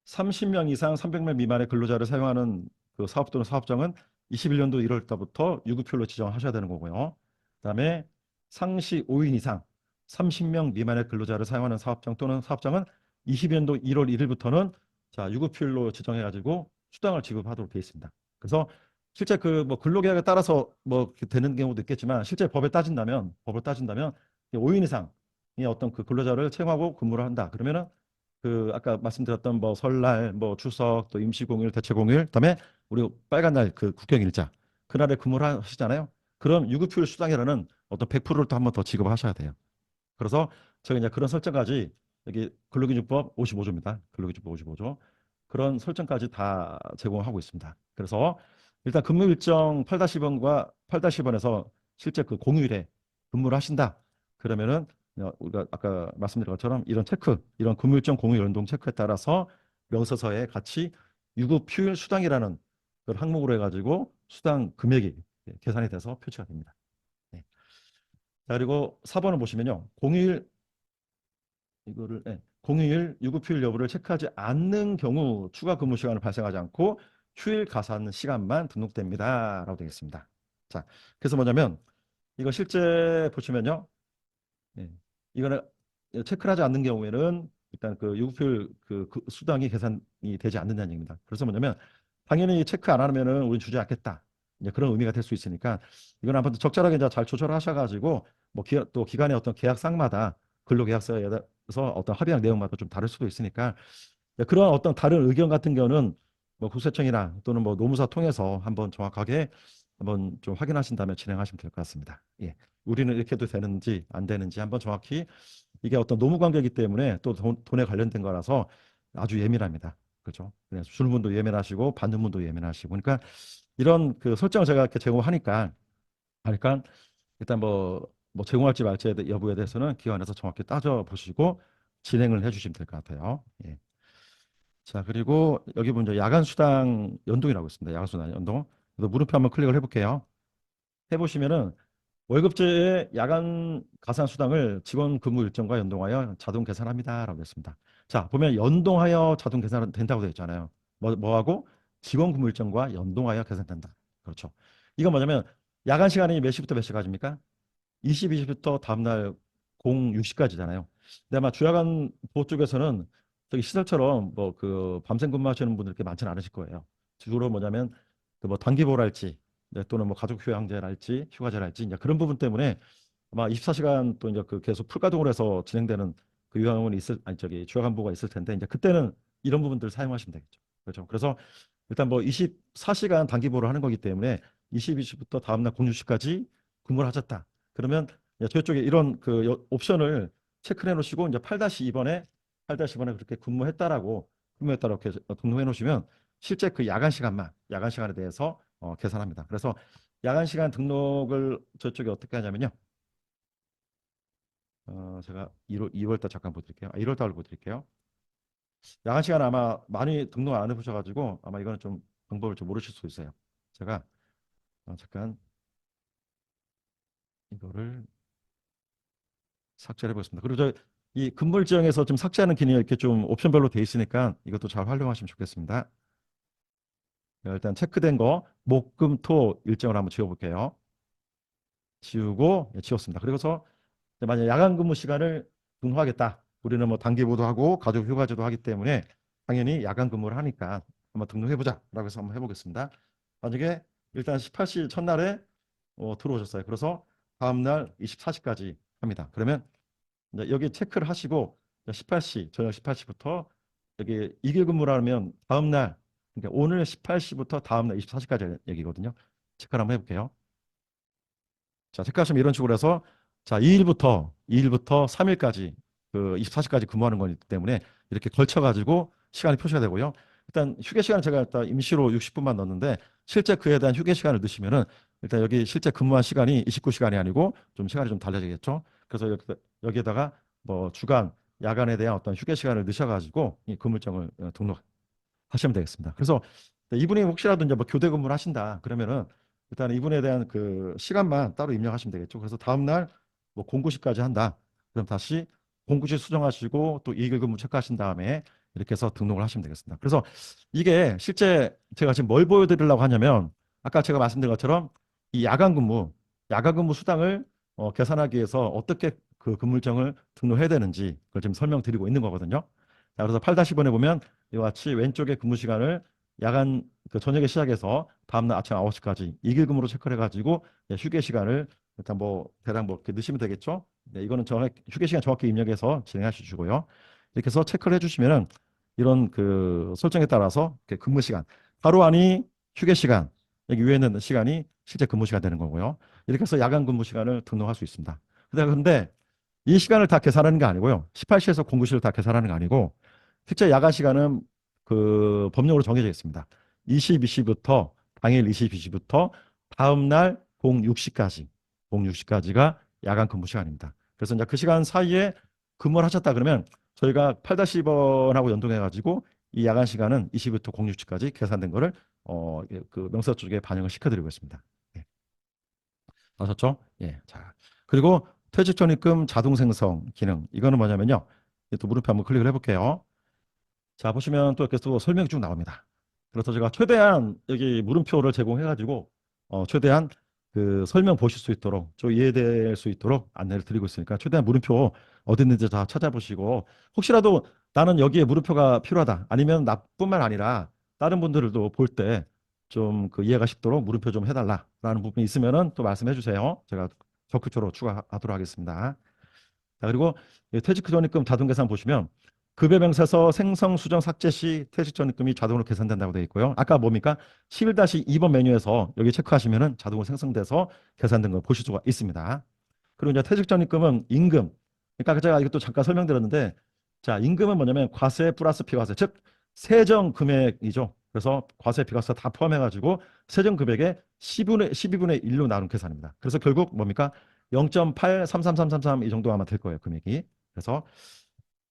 30명 이상 300명 미만의 근로자를 사용하는 그 사업 또는 사업장은 21년도 1월 달부터 유급휴일로 지정하셔야 되는 거고요. 그다음에 상시 5인 이상 30명 미만의 근로자를 사용하는 사업장 또는 사업장은 22년도 1월 1일부터는 자 유급휴일로 지정해 가지고 수당을 지급하도록 되어 있습니다. 그래서 실제 그 뭐 근로계약에 따라서 뭐 되는 경우도 있겠지만 실제 법을 따진다면 5인 이상의 어떤 그 근로자를 채용하고 근무를 한다. 그러면은 그 아까 말씀드렸던 뭐 설날, 뭐 추석, 또 임시공휴일, 대체공휴일, 그다음에 우리 빨간 날 그 국경일자 그날에 근무를 하시잖아요. 그럼 유급휴일 수당이라는 어떤 100%를 또 한 번 더 지급을 하셔야 돼요. 그래서 저희 이제 그런 설정까지 여기 근로기준법 55조입니다. 근로기준법 55조 그런 설정까지 다 제공하고 있습니다. 그래서 일단 근무 일정 8-1번과 8-1번에서 실제 그 공휴일에 근무를 하신다. 그러면은 우리가 아까 말씀드린 것처럼 이런 체크, 이런 근무 일정 공휴 연동 체크에 따라서 명세서에 같이 유급 휴일 수당이라는 그걸 항목으로 해가지고 수당 금액이 계산이 돼서 표시가 됩니다. 네. 자, 그리고 4번을 보시면요. 공휴일 이거를 공휴일 유급휴일 여부를 체크하지 않는 경우 추가 근무 시간을 발생하지 않고 휴일 가산 시간만 등록됩니다라고 되겠습니다. 자, 그래서 뭐냐면 이거 실제 보시면요. 예, 이거는 체크를 하지 않는 경우에는 일단 그 유급휴일 그 수당이 계산이 되지 않는다는 얘기입니다. 그래서 뭐냐면 당연히 체크 안 하면은 우린 주지 않겠다. 이제 그런 의미가 될 수 있으니까 이건 한번 적절하게 이제 잘 조절하셔가지고 뭐 또 기간의 어떤 계약상마다 근로계약서에서 어떤 합의한 내용마다 좀 다를 수도 있으니까 그런 어떤 다른 의견 같은 경우는 뭐 국세청이나 또는 뭐 노무사 통해서 한번 정확하게 한번 좀 확인하신 다음에 진행하시면 될 것 같습니다. 예. 우리는 이렇게 해도 되는지 안 되는지 한번 정확히 이게 어떤 노무 관계이기 때문에 또 돈에 관련된 거라서 아주 예민합니다. 그렇죠? 그래서 주는 분도 예민하시고 받는 분도 예민하시고 그러니까 이런 그 설정을 제가 이렇게 제공하니까 일단 뭐 제공할지 말지 여부에 대해서는 기관에서 정확히 따져 보시고 진행을 해주시면 될 것 같아요. 예. 자, 그리고 여기 보면 이제 야간 수당 연동이라고 있습니다. 야간 수당 연동. 그래서 물음표 한번 클릭을 해볼게요. 해보시면은 월급제의 야간 가산 수당을 직원 근무 일정과 연동하여 자동 계산합니다라고 했습니다. 자, 보면 연동하여 자동 계산 된다고 되어 있잖아요. 뭐하고 직원 근무 일정과 연동하여 계산된다. 그렇죠. 이건 뭐냐면 야간 시간이 몇 시부터 몇 시까지입니까? 22시부터 다음날 06시까지잖아요. 근데 아마 주야간 보호 쪽에서는 저기 시설처럼 뭐 그 밤샘 근무하시는 분들 이렇게 많지는 않으실 거예요. 주로 뭐냐면 그 뭐 단기보랄지 또는 뭐 가족 휴양제랄지 휴가제랄지 이제 그런 부분 때문에 아마 24시간 또 이제 그 계속 풀가동을 해서 진행되는 그 요양원이 있을 아니 저기 주야간부가 있을 텐데 이제 그때는 이런 부분들 사용하시면 되겠죠. 그렇죠. 그래서 일단 뭐 24시간 단기보를 하는 거기 때문에 22시부터 다음날 06시까지 근무를 하셨다. 그러면 저쪽에 이런 그 옵션을 체크해 놓으시고 이제 8-2번에 그렇게 근무했다라고 이렇게 등록해 놓으시면 실제 그 야간 시간에 대해서 계산합니다. 그래서 야간 시간 등록을 저쪽에 어떻게 하냐면요. 제가 2월 달 잠깐 보여드릴게요. 1월 달로 보여드릴게요. 야간 시간 아마 많이 등록 안 해보셔가지고 아마 이거는 좀 방법을 좀 모르실 수 있어요. 제가 잠깐 이거를 삭제를 해보겠습니다. 그리고 이 근무 일정에서 좀 삭제하는 기능이 이렇게 좀 옵션별로 돼 있으니까 이것도 잘 활용하시면 좋겠습니다. 일단 체크된 거 목, 금, 토 일정을 한번 지워볼게요. 지우고 지웠습니다. 그리고서 만약 야간 근무 시간을 등록하겠다. 우리는 뭐 단기보도 하고 가족 휴가제도 하기 때문에 당연히 야간 근무를 하니까 한번 등록해보자 라고 해서 한번 해보겠습니다. 만약에 일단 18시 첫날에 들어오셨어요. 그래서 다음날 24시까지 합니다. 그러면 이제 여기 체크를 하시고 18시 저녁 18시부터 여기 2일 근무를 하면 다음날 그러니까 오늘 18시부터 다음날 24시까지 얘기거든요. 체크를 한번 해볼게요. 자, 체크하시면 이런 식으로 해서 자, 2일부터 3일까지 그 24시까지 근무하는 거기 때문에 이렇게 걸쳐 가지고 시간이 표시가 되고요. 일단 휴게 시간을 제가 일단 임시로 60분만 넣었는데 실제 그에 대한 휴게 시간을 넣으시면은 일단 여기 실제 근무한 시간이 29시간이 아니고 좀 시간이 좀 달라지겠죠. 그래서 여기에다가 뭐 주간, 야간에 대한 어떤 휴게 시간을 넣으셔 가지고 이 근무증을 등록하시면 되겠습니다. 그래서 이분이 혹시라도 이제 뭐 교대 근무를 하신다 그러면은 일단 이분에 대한 그 시간만 따로 입력하시면 되겠죠. 그래서 다음날 뭐 공구시까지 한다. 그럼 다시 공구시 수정하시고 또 이일 근무 체크하신 다음에 이렇게 해서 등록을 하시면 되겠습니다. 그래서 이게 실제 제가 지금 뭘 보여드리려고 하냐면 아까 제가 말씀드린 것처럼 이 야간 근무 수당을 계산하기 위해서 어떻게 그 근무일정을 등록해야 되는지 그걸 지금 설명드리고 있는 거거든요. 자, 그래서 8-1번에 보면 이와 같이 왼쪽에 근무 시간을 야간 그 저녁에 시작해서 다음날 아침 9시까지 이길 근무로 체크를 해가지고 휴게 시간을 일단 뭐 대략 뭐 이렇게 넣으시면 되겠죠. 네, 이거는 휴게 시간 정확히 입력해서 진행하시고요. 이렇게 해서 체크를 해주시면은 이런 그 설정에 따라서 근무 시간 하루 안이 휴게 시간 여기 위에 있는 시간이 실제 근무 시간 되는 거고요. 이렇게 해서 야간 근무 시간을 등록할 수 있습니다. 근데 이 시간을 다 계산하는 게 아니고요. 18시에서 09시를 다 계산하는 게 아니고 실제 야간 시간은 그 법령으로 정해져 있습니다. 22시부터 당일 22시부터 다음날 봉 6시까지, 봉 6시까지가 야간 근무 시간입니다. 그래서 이제 그 시간 사이에 근무를 하셨다 그러면 저희가 8-2번하고 연동해가지고 이 야간 시간은 20부터 06시까지 계산된 거를 그 명사 쪽에 반영을 시켜드리고 있습니다. 예. 아셨죠? 예. 자, 그리고 퇴직 전입금 자동 생성 기능 이거는 뭐냐면요. 또 물음표 한번 클릭을 해볼게요. 자, 보시면 또 이렇게 또 설명이 쭉 나옵니다. 그래서 제가 최대한 여기 물음표를 제공해가지고 최대한 그 설명 보실 수 있도록 좀 이해될 수 있도록 안내를 드리고 있으니까 최대한 물음표 어디 있는지 다 찾아보시고 혹시라도 나는 여기에 물음표가 필요하다 아니면 나뿐만 아니라 다른 분들도 볼 때 좀 그 이해가 쉽도록 물음표 좀 해달라라는 부분이 있으면은 또 말씀해 주세요. 제가 적극적으로 추가하도록 하겠습니다. 자, 그리고 퇴직 전입금 자동 계산 보시면 급여명세서 생성 수정 삭제 시 퇴직 전입금이 자동으로 계산된다고 되어 있고요. 아까 뭡니까? 11-2번 메뉴에서 여기 체크하시면은 자동으로 생성돼서 계산된 걸 보실 수가 있습니다. 그리고 이제 퇴직 전입금은 임금. 그러니까 제가 이것도 잠깐 설명드렸는데 자, 임금은 뭐냐면 과세 플러스 비과세, 즉 세정 금액이죠. 그래서 과세 비과세 다 포함해가지고 세정 금액의 12분의 1로 나눈 계산입니다. 그래서 결국 뭡니까? 0.833333 이 정도 아마 될 거예요, 금액이. 그래서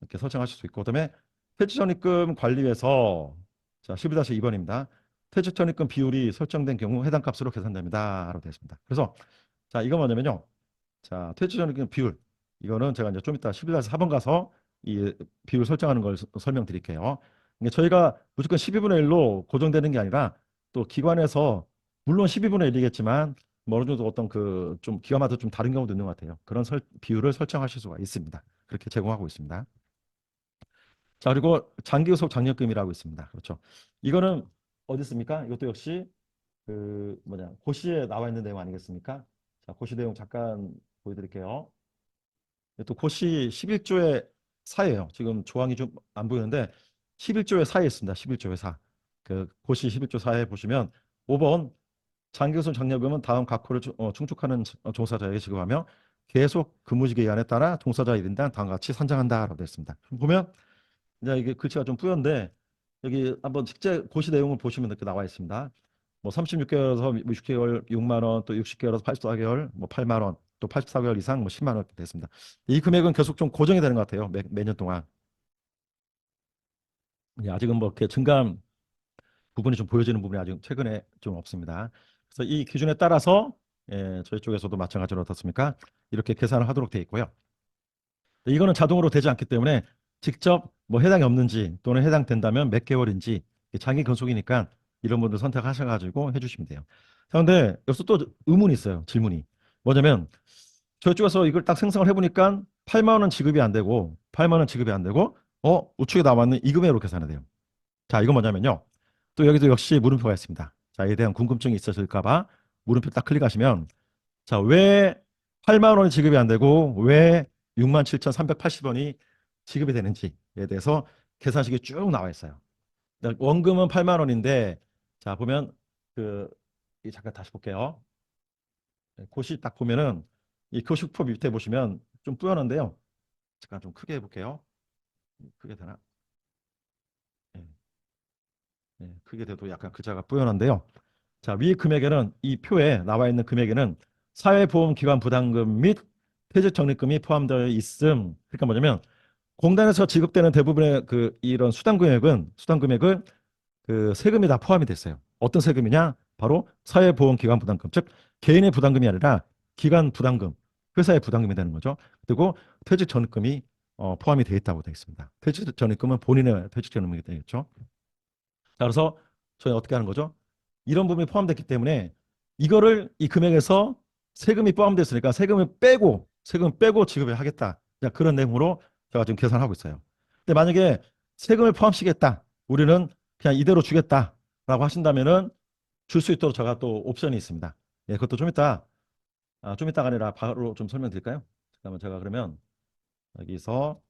이렇게 설정하실 수 있고, 그다음에 퇴직전입금 관리에서 자 11-2번입니다. 퇴직전입금 비율이 설정된 경우 해당 값으로 계산됩니다라고 되어 있습니다. 그래서 자 이거 뭐냐면요. 자 퇴직전입금 비율 이거는 제가 이제 좀 이따 11-4번 가서 이 비율 설정하는 걸 설명드릴게요. 이게 저희가 무조건 12분의 1로 고정되는 게 아니라 또 기관에서 물론 12분의 1이겠지만 뭐 어느 정도 어떤 그 좀 기관마다 좀 다른 경우도 있는 것 같아요. 그런 비율을 설정하실 수가 있습니다. 그렇게 제공하고 있습니다. 자, 그리고 장기소속 장려금이라고 있습니다. 그렇죠. 이거는 어디 있습니까? 이것도 역시 그 뭐냐 고시에 나와 있는 내용 아니겠습니까? 자, 고시 내용 잠깐 보여드릴게요. 또 고시 11조의 4예요. 지금 조항이 좀 안 보이는데 11조의 4에 있습니다. 11조의 4. 그 고시 11조 4에 보시면 5번 장기소속 장려금은 다음 각호를 충족하는 종사자에게 지급하며 계속 근무지 기간에 따라 종사자 1인당 다음과 같이 산정한다라고 되어 있습니다. 보면 이제 이게 글씨가 좀 뿌연데 여기 한번 직제 고시 내용을 보시면 이렇게 나와 있습니다. 뭐 36개월에서 60개월 6만 원, 또 60개월에서 84개월 뭐 8만 원, 또 84개월 이상 뭐 10만 원 이렇게 됐습니다. 이 금액은 계속 좀 고정이 되는 것 같아요. 매년 동안. 예, 아직은 뭐 이렇게 증감 부분이 좀 보여지는 부분이 아직 최근에 좀 없습니다. 그래서 이 기준에 따라서 저희 쪽에서도 마찬가지로 어떻습니까? 이렇게 계산을 하도록 되어 있고요. 이거는 자동으로 되지 않기 때문에 직접 뭐 해당이 없는지 또는 해당된다면 몇 개월인지 장기 근속이니까 이런 분들 선택하셔가지고 해주시면 돼요. 자, 근데 여기서 또 의문이 있어요. 질문이. 뭐냐면 저희 쪽에서 이걸 딱 생성을 해보니까 8만 원은 지급이 안 되고 8만 원 지급이 안 되고 우측에 남았는 이 금액으로 계산이 돼요. 자, 이건 뭐냐면요. 또 여기도 역시 물음표가 있습니다. 자, 이에 대한 궁금증이 있으실까 봐 물음표 딱 클릭하시면 자, 왜 8만 원이 지급이 안 되고 왜 67,380원이 지급이 되는지에 대해서 계산식이 쭉 나와 있어요. 원금은 8만 원인데 자, 보면 잠깐 다시 볼게요. 고시 딱 보면은 이 교식표 밑에 보시면 좀 뿌연한데요. 잠깐 좀 크게 해볼게요. 크게 되나? 예, 크게 돼도 약간 글자가 뿌연한데요. 자, 위 금액에는 이 표에 나와 있는 금액에는 사회보험기관 부담금 및 퇴직적립금이 포함되어 있음. 그러니까 뭐냐면 공단에서 지급되는 대부분의 그 이런 수당 금액은 그 세금이 다 포함이 됐어요. 어떤 세금이냐? 바로 사회보험기관 부담금, 즉 개인의 부담금이 아니라 기관 부담금, 회사의 부담금이 되는 거죠. 그리고 퇴직전입금이 포함이 되어 있다고 되어 있습니다. 퇴직전입금은 본인의 퇴직전입금이 되겠죠. 자, 그래서 저희 어떻게 하는 거죠? 이런 부분이 포함됐기 때문에 이거를 이 금액에서 세금이 포함됐으니까 세금을 빼고 지급을 하겠다. 자, 그런 내용으로 제가 지금 계산하고 있어요. 근데 만약에 세금을 포함시겠다. 우리는 그냥 이대로 주겠다라고 하신다면은 줄 수 있도록 제가 또 옵션이 있습니다. 예, 그것도 좀 이따가 아니라 바로 좀 설명드릴까요? 잠깐만 제가 그러면 여기서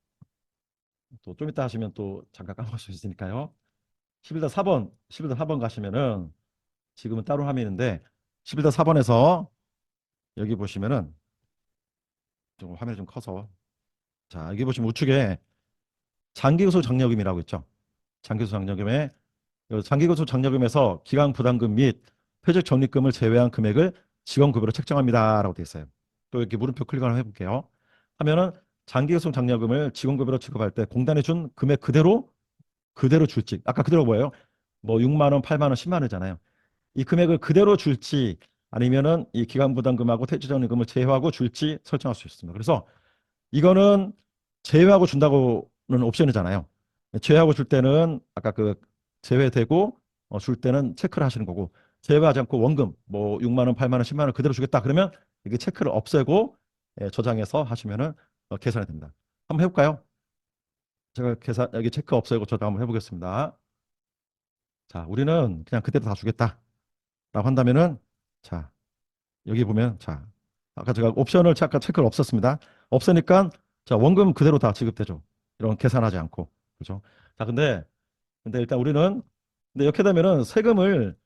또 좀 이따 하시면 또 잠깐 까먹을 수 있으니까요. 11-4번 가시면은 지금은 따로 화면인데 11-4번에서 여기 보시면은 좀 화면이 좀 커서 자 여기 보시면 우측에 장기소속 장려금이라고 있죠. 장기소속 장려금에 장기소속 장려금에서 기간 부담금 및 퇴직 적립금을 제외한 금액을 직원급여로 책정합니다라고 되어 있어요. 또 이렇게 물음표 클릭을 해볼게요. 하면은 장기계속 장려금을 직원급여로 지급할 때 공단에 준 금액 그대로 줄지, 아까 그대로 뭐예요? 뭐 6만 원, 8만 원, 10만 원이잖아요. 이 금액을 그대로 줄지 아니면은 이 기간부담금하고 퇴직적립금을 제외하고 줄지 설정할 수 있습니다. 그래서 이거는 제외하고 준다고는 옵션이잖아요. 제외하고 줄 때는 아까 그 제외되고 줄 때는 체크를 하시는 거고, 제외하지 않고 원금 뭐 6만 원, 8만 원, 10만 원 그대로 주겠다 그러면 이게 체크를 없애고 저장해서 하시면은 계산이 됩니다. 한번 해볼까요? 제가 계산 여기 체크 없애고 저장 한번 해보겠습니다. 자, 우리는 그냥 그대로 다 주겠다라고 한다면은, 자, 여기 보면, 자, 아까 제가 옵션을 잠깐 체크를 없었습니다. 없으니까 자, 원금 그대로 다 지급되죠. 이런 계산하지 않고. 그죠? 자, 근데 일단 우리는, 근데 이렇게 되면은 세금을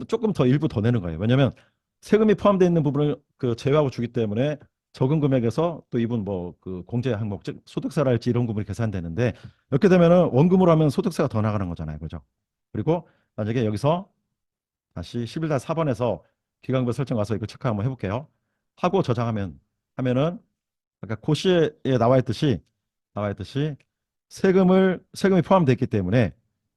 조금 더 일부 더 내는 거예요. 왜냐면 세금이 포함되어 있는 부분을 그 제외하고 주기 때문에 적은 금액에서 또 이분 뭐 그 공제 항목, 즉 소득세랄지 이런 부분이 계산되는데, 이렇게 되면은 원금으로 하면 소득세가 더 나가는 거잖아요. 그죠? 그리고 만약에 여기서 다시 11-4번에서 기간별 설정 가서 이거 체크 한번 해볼게요. 하고 하면은 아까 고시에 나와 있듯이 세금이 포함되어 있기 때문에,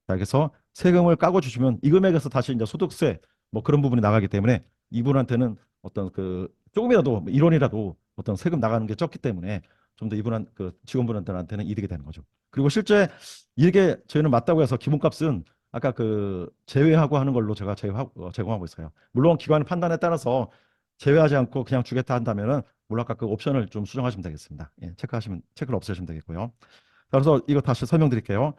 자, 그래서 세금을 까고 주시면 이 금액에서 다시 이제 소득세 뭐 그런 부분이 나가기 때문에 이분한테는 어떤 그 조금이라도 1원이라도 어떤 세금 나가는 게 적기 때문에 좀 더 이분한 그 직원분한테는 이득이 되는 거죠. 그리고 실제 이게 저희는 맞다고 해서 기본값은 아까 그 제외하고 하는 걸로 제가 제공하고 있어요. 물론 기관 판단에 따라서 제외하지 않고 그냥 주겠다 한다면은 물론 아까 그 옵션을 좀 수정하시면 되겠습니다. 예, 체크를 없애시면 되겠고요. 그래서 이거 다시 설명드릴게요.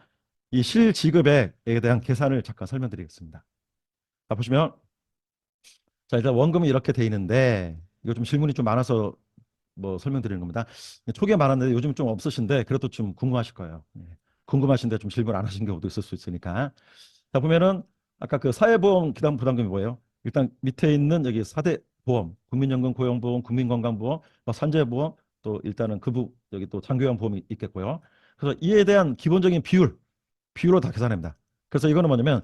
이 실지급액에 대한 계산을 잠깐 설명드리겠습니다. 자, 보시면, 자, 일단 원금이 이렇게 돼 있는데, 이거 좀 질문이 좀 많아서 뭐 설명드리는 겁니다. 초기에 많았는데 요즘 좀 없으신데 그래도 좀 궁금하실 거예요. 예. 궁금하신데 좀 질문 안 하신 경우도 있을 수 있으니까. 자, 보면은 아까 그 사회보험 기단 부담금이 뭐예요? 일단 밑에 있는 여기 4대 보험, 국민연금, 고용보험, 국민건강보험, 뭐 산재보험, 또 일단은 여기 또 장기요양 보험이 있겠고요. 그래서 이에 대한 기본적인 비율로 다 계산합니다. 그래서 이거는 뭐냐면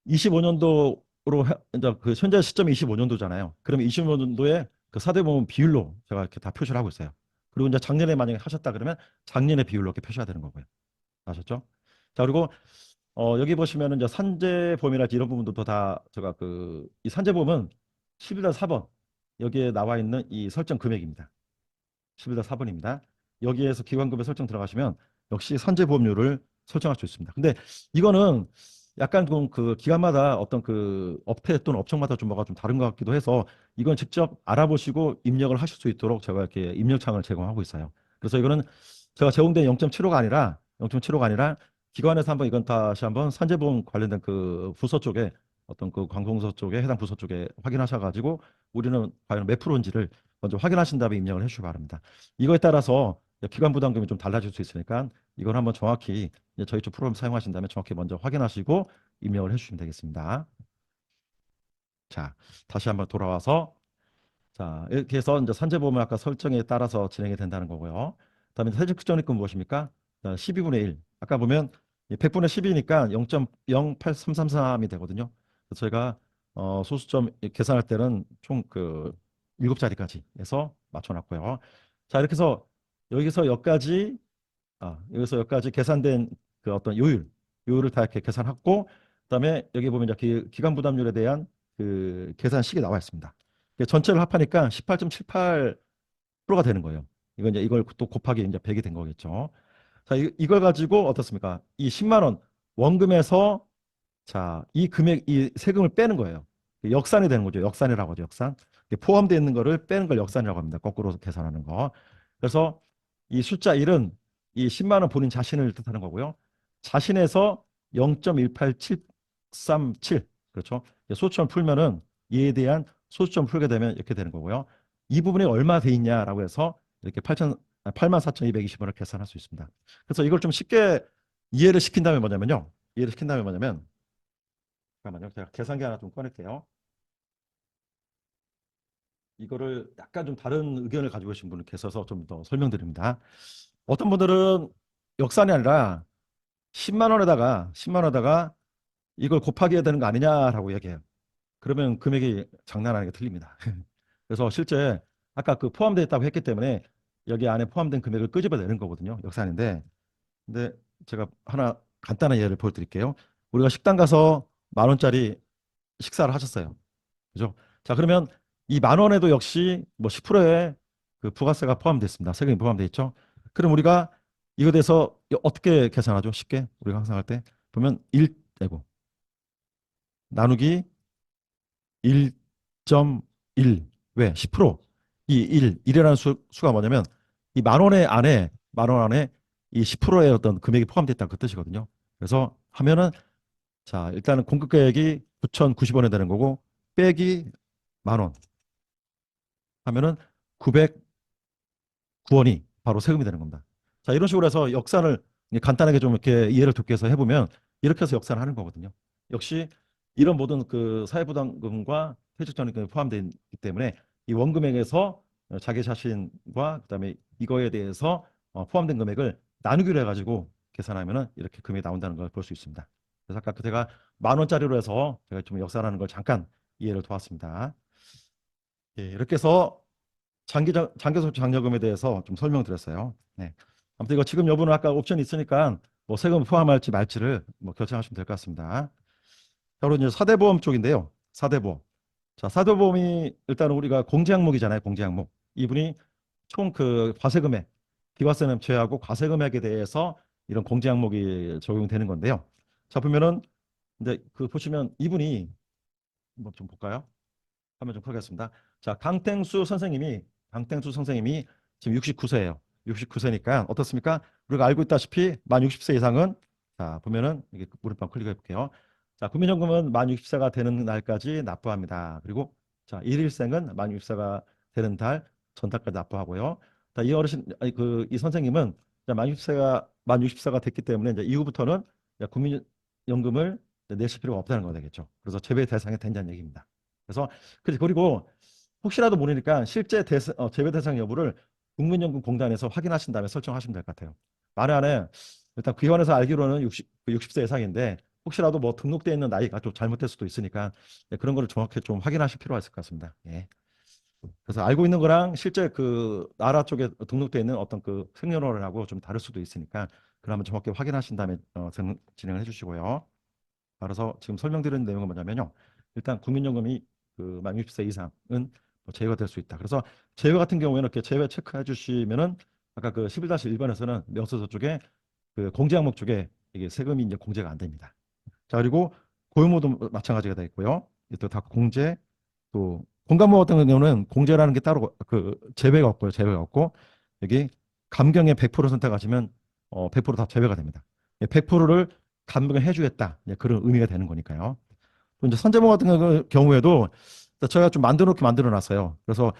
25년도로 이제 그 현재 시점이 25년도잖아요. 그러면 25년도에 그 4대 보험 비율로 제가 이렇게 다 표시를 하고 있어요. 그리고 이제 작년에 만약에 하셨다 그러면 작년의 비율로 이렇게 표시가 되는 거고요. 아셨죠? 자, 그리고 여기 보시면은 이제 산재보험이랄지 이런 부분도 다 제가 그 이 산재보험은 11-4번 여기에 나와 있는 이 설정 금액입니다. 11-4번입니다. 여기에서 기관급여 설정 들어가시면 역시 산재보험료를 설정할 수 있습니다. 근데 이거는 약간 좀그 기관마다 어떤 그 업태 또는 업종마다 좀 뭐가 좀 다른 것 같기도 해서 이건 직접 알아보시고 입력을 하실 수 있도록 제가 이렇게 입력창을 제공하고 있어요. 그래서 이거는 제가 제공된 0.75가 아니라 기관에서 한번 이건 다시 한번 산재보험 관련된 그 부서 쪽에 어떤 그 관공서 쪽에 해당 부서 쪽에 확인하셔가지고 우리는 과연 몇 프로인지를 먼저 확인하신 다음에 입력을 해주시기 바랍니다. 이거에 따라서 기관 부담금이 좀 달라질 수 있으니까 이건 한번 정확히 이제 저희 쪽 프로그램 사용하신 다음에 정확히 먼저 확인하시고 입력을 해주시면 되겠습니다. 자, 다시 한번 돌아와서, 자, 이렇게 해서 이제 산재보험은 아까 설정에 따라서 진행이 된다는 거고요. 그다음에 퇴직적립금 무엇입니까? 12분의 1. 아까 보면 100분의 10이니까 0.08333이 되거든요. 그래서 저희가 소수점 계산할 때는 총 그 7자리까지 해서 맞춰놨고요. 자, 이렇게 해서 여기서 여기까지 계산된 그 어떤 요율을 다 이렇게 계산하고, 그다음에 여기 보면 이제 기간 부담률에 대한 그 계산식이 나와 있습니다. 전체를 합하니까 18.78%가 되는 거예요. 이걸 또 곱하기 이제 100이 된 거겠죠. 자, 이걸 가지고 어떻습니까? 이 10만 원 원금에서, 자, 이 세금을 빼는 거예요. 역산이 되는 거죠. 역산이라고 하죠. 역산. 포함되어 있는 거를 빼는 걸 역산이라고 합니다. 거꾸로 계산하는 거. 그래서 이 숫자 1은 이 10만 원 본인 자신을 뜻하는 거고요. 자신에서 0.18737. 그렇죠. 소수점 풀면은 이에 대한 소수점 풀게 되면 이렇게 되는 거고요. 이 부분이 얼마 돼 있냐라고 해서 이렇게 84,220원을 계산할 수 있습니다. 그래서 이걸 좀 쉽게 이해를 시킨 다음에 뭐냐면, 잠깐만요. 제가 계산기 하나 좀 꺼낼게요. 이거를 약간 좀 다른 의견을 가지고 계신 분이 계셔서 좀 더 설명드립니다. 어떤 분들은 역산이 아니라 10만 원에다가 이걸 곱하기 해야 되는 거 아니냐라고 얘기해요. 그러면 금액이 장난 아니게 틀립니다. 그래서 실제 아까 그 포함되어 있다고 했기 때문에 여기 안에 포함된 금액을 끄집어내는 거거든요. 역산인데. 근데 제가 하나 간단한 예를 보여드릴게요. 우리가 식당 가서 10,000원짜리 식사를 하셨어요. 그죠? 자, 그러면 이 10,000원에도 역시 뭐 10%의 그 부가세가 포함됐습니다. 세금이 포함되어 있죠. 그럼 우리가 이거 대해서 어떻게 계산하죠? 쉽게 우리가 항상 할 때 보면 1 되고 나누기 1.1. 왜? 10%. 이 1이라는 수가 뭐냐면 이 10,000원의 안에 10,000원 안에 이 10%의 어떤 금액이 포함되어 있다는 그 뜻이거든요. 그래서 하면은 자, 일단은 공급계획이 9,090원이 되는 거고 빼기 10,000원 하면은 909원이 바로 세금이 되는 겁니다. 자, 이런 식으로 해서 역산을 간단하게 좀 이렇게 이해를 돕기 위해서 해보면 이렇게 해서 역산을 하는 거거든요. 역시 이런 모든 그 사회부담금과 퇴직전입금이 포함되어 있기 때문에 이 원금액에서 자기 자신과 그다음에 이거에 대해서 포함된 금액을 나누기로 해가지고 계산하면은 이렇게 금액이 나온다는 걸 볼 수 있습니다. 그래서 아까 제가 10,000원짜리로 해서 제가 좀 역산하는 걸 잠깐 이해를 도왔습니다. 예, 이렇게 해서 장기소득 장려금에 대해서 좀 설명드렸어요. 네. 아무튼 이거 지금 여부는 아까 옵션이 있으니까 뭐 세금 포함할지 말지를 뭐 결정하시면 될 것 같습니다. 자, 그리고 이제 사대보험 쪽인데요. 사대보험. 자, 사대보험이 일단 우리가 공제 항목이잖아요. 공제 항목. 이분이 총 그 과세금액, 비과세는 제외하고 과세금액에 대해서 이런 공제 항목이 적용되는 건데요. 자, 보면은 이제 그 보시면 이분이 한번 좀 볼까요? 화면 좀 켜겠습니다. 자, 강땡수 선생님이 지금 69세예요. 69세니까 어떻습니까? 우리가 알고 있다시피 만 60세 이상은 자, 보면은 이게 몰입방 클릭해 볼게요. 자, 국민연금은 만 60세가 되는 날까지 납부합니다. 그리고 자, 일일생은 만 60세가 되는 달 전달까지 납부하고요. 자, 이 어르신 아니 이 선생님은 만 60세가 됐기 때문에 이제 이후부터는 국민연금을 내실 필요가 없다는 거 되겠죠. 그래서 제외 대상이 된다는 얘기입니다. 그래서 그리고 혹시라도 모르니까 실제 제외 대상 여부를 국민연금공단에서 확인하신 다음에 설정하시면 될 것 같아요. 만에 안에 일단 귀환에서 알기로는 60세 이상인데 혹시라도 뭐 등록되어 있는 나이가 좀 잘못될 수도 있으니까 네, 그런 거를 정확히 좀 확인하실 필요가 있을 것 같습니다. 예. 그래서 알고 있는 거랑 실제 그 나라 쪽에 등록되어 있는 어떤 그 생년월일하고 좀 다를 수도 있으니까 그걸 한번 정확히 확인하신 다음에 진행을 해주시고요. 따라서 지금 설명드리는 내용은 뭐냐면요. 일단 국민연금이 그 만 60세 이상은 뭐 제외가 될 수 있다. 그래서 제외 같은 경우에는 이렇게 제외 체크해 주시면은 아까 그 11-1번에서는 명세서 쪽에 그 공제 항목 쪽에 이게 세금이 이제 공제가 안 됩니다. 자, 그리고 고용모도 마찬가지가 되어 있고요. 또 다 공제, 또 공감모 같은 경우는 공제라는 게 따로 그 제외가 없고요. 제외가 없고 여기 감경의 100% 선택하시면 100%다 제외가 됩니다. 100%를 감경해 주겠다. 그런 의미가 되는 거니까요. 또 이제 선제모 같은 경우에도 저희가 좀 만들어 놨어요. 그래서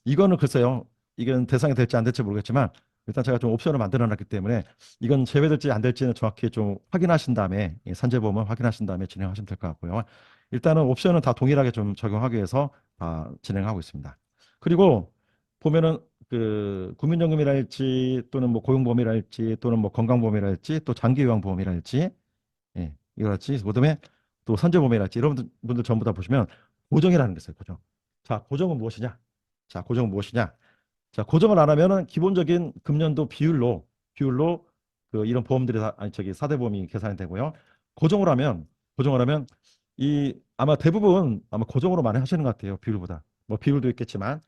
이거는 글쎄요. 이건 대상이 될지 안 될지 모르겠지만 일단 제가 좀 옵션을 만들어 놨기 때문에 이건 제외될지 안 될지는 정확히 좀 확인하신 다음에 선제보험을 확인하신 다음에 진행하시면 될 것 같고요. 일단은 옵션은 다 동일하게 좀 적용하기 위해서 다 진행하고 있습니다. 그리고 보면은 그 국민연금이랄지 또는 뭐 고용보험이랄지 또는 뭐 건강보험이랄지 또 장기요양보험이랄지 예, 이거랄지 그다음에 또 선제보험이랄지 이런 분들 전부 다 보시면 고정이라는 게 있어요. 고정. 자, 고정은 무엇이냐? 자, 고정은 무엇이냐? 자, 고정을 안 하면은 기본적인 금년도 비율로 그 이런 보험들이 아니 저기 사대보험이 계산이 되고요. 고정을 하면 이 아마 대부분 아마 고정으로 많이 하시는 것 같아요. 비율보다. 뭐 비율도 있겠지만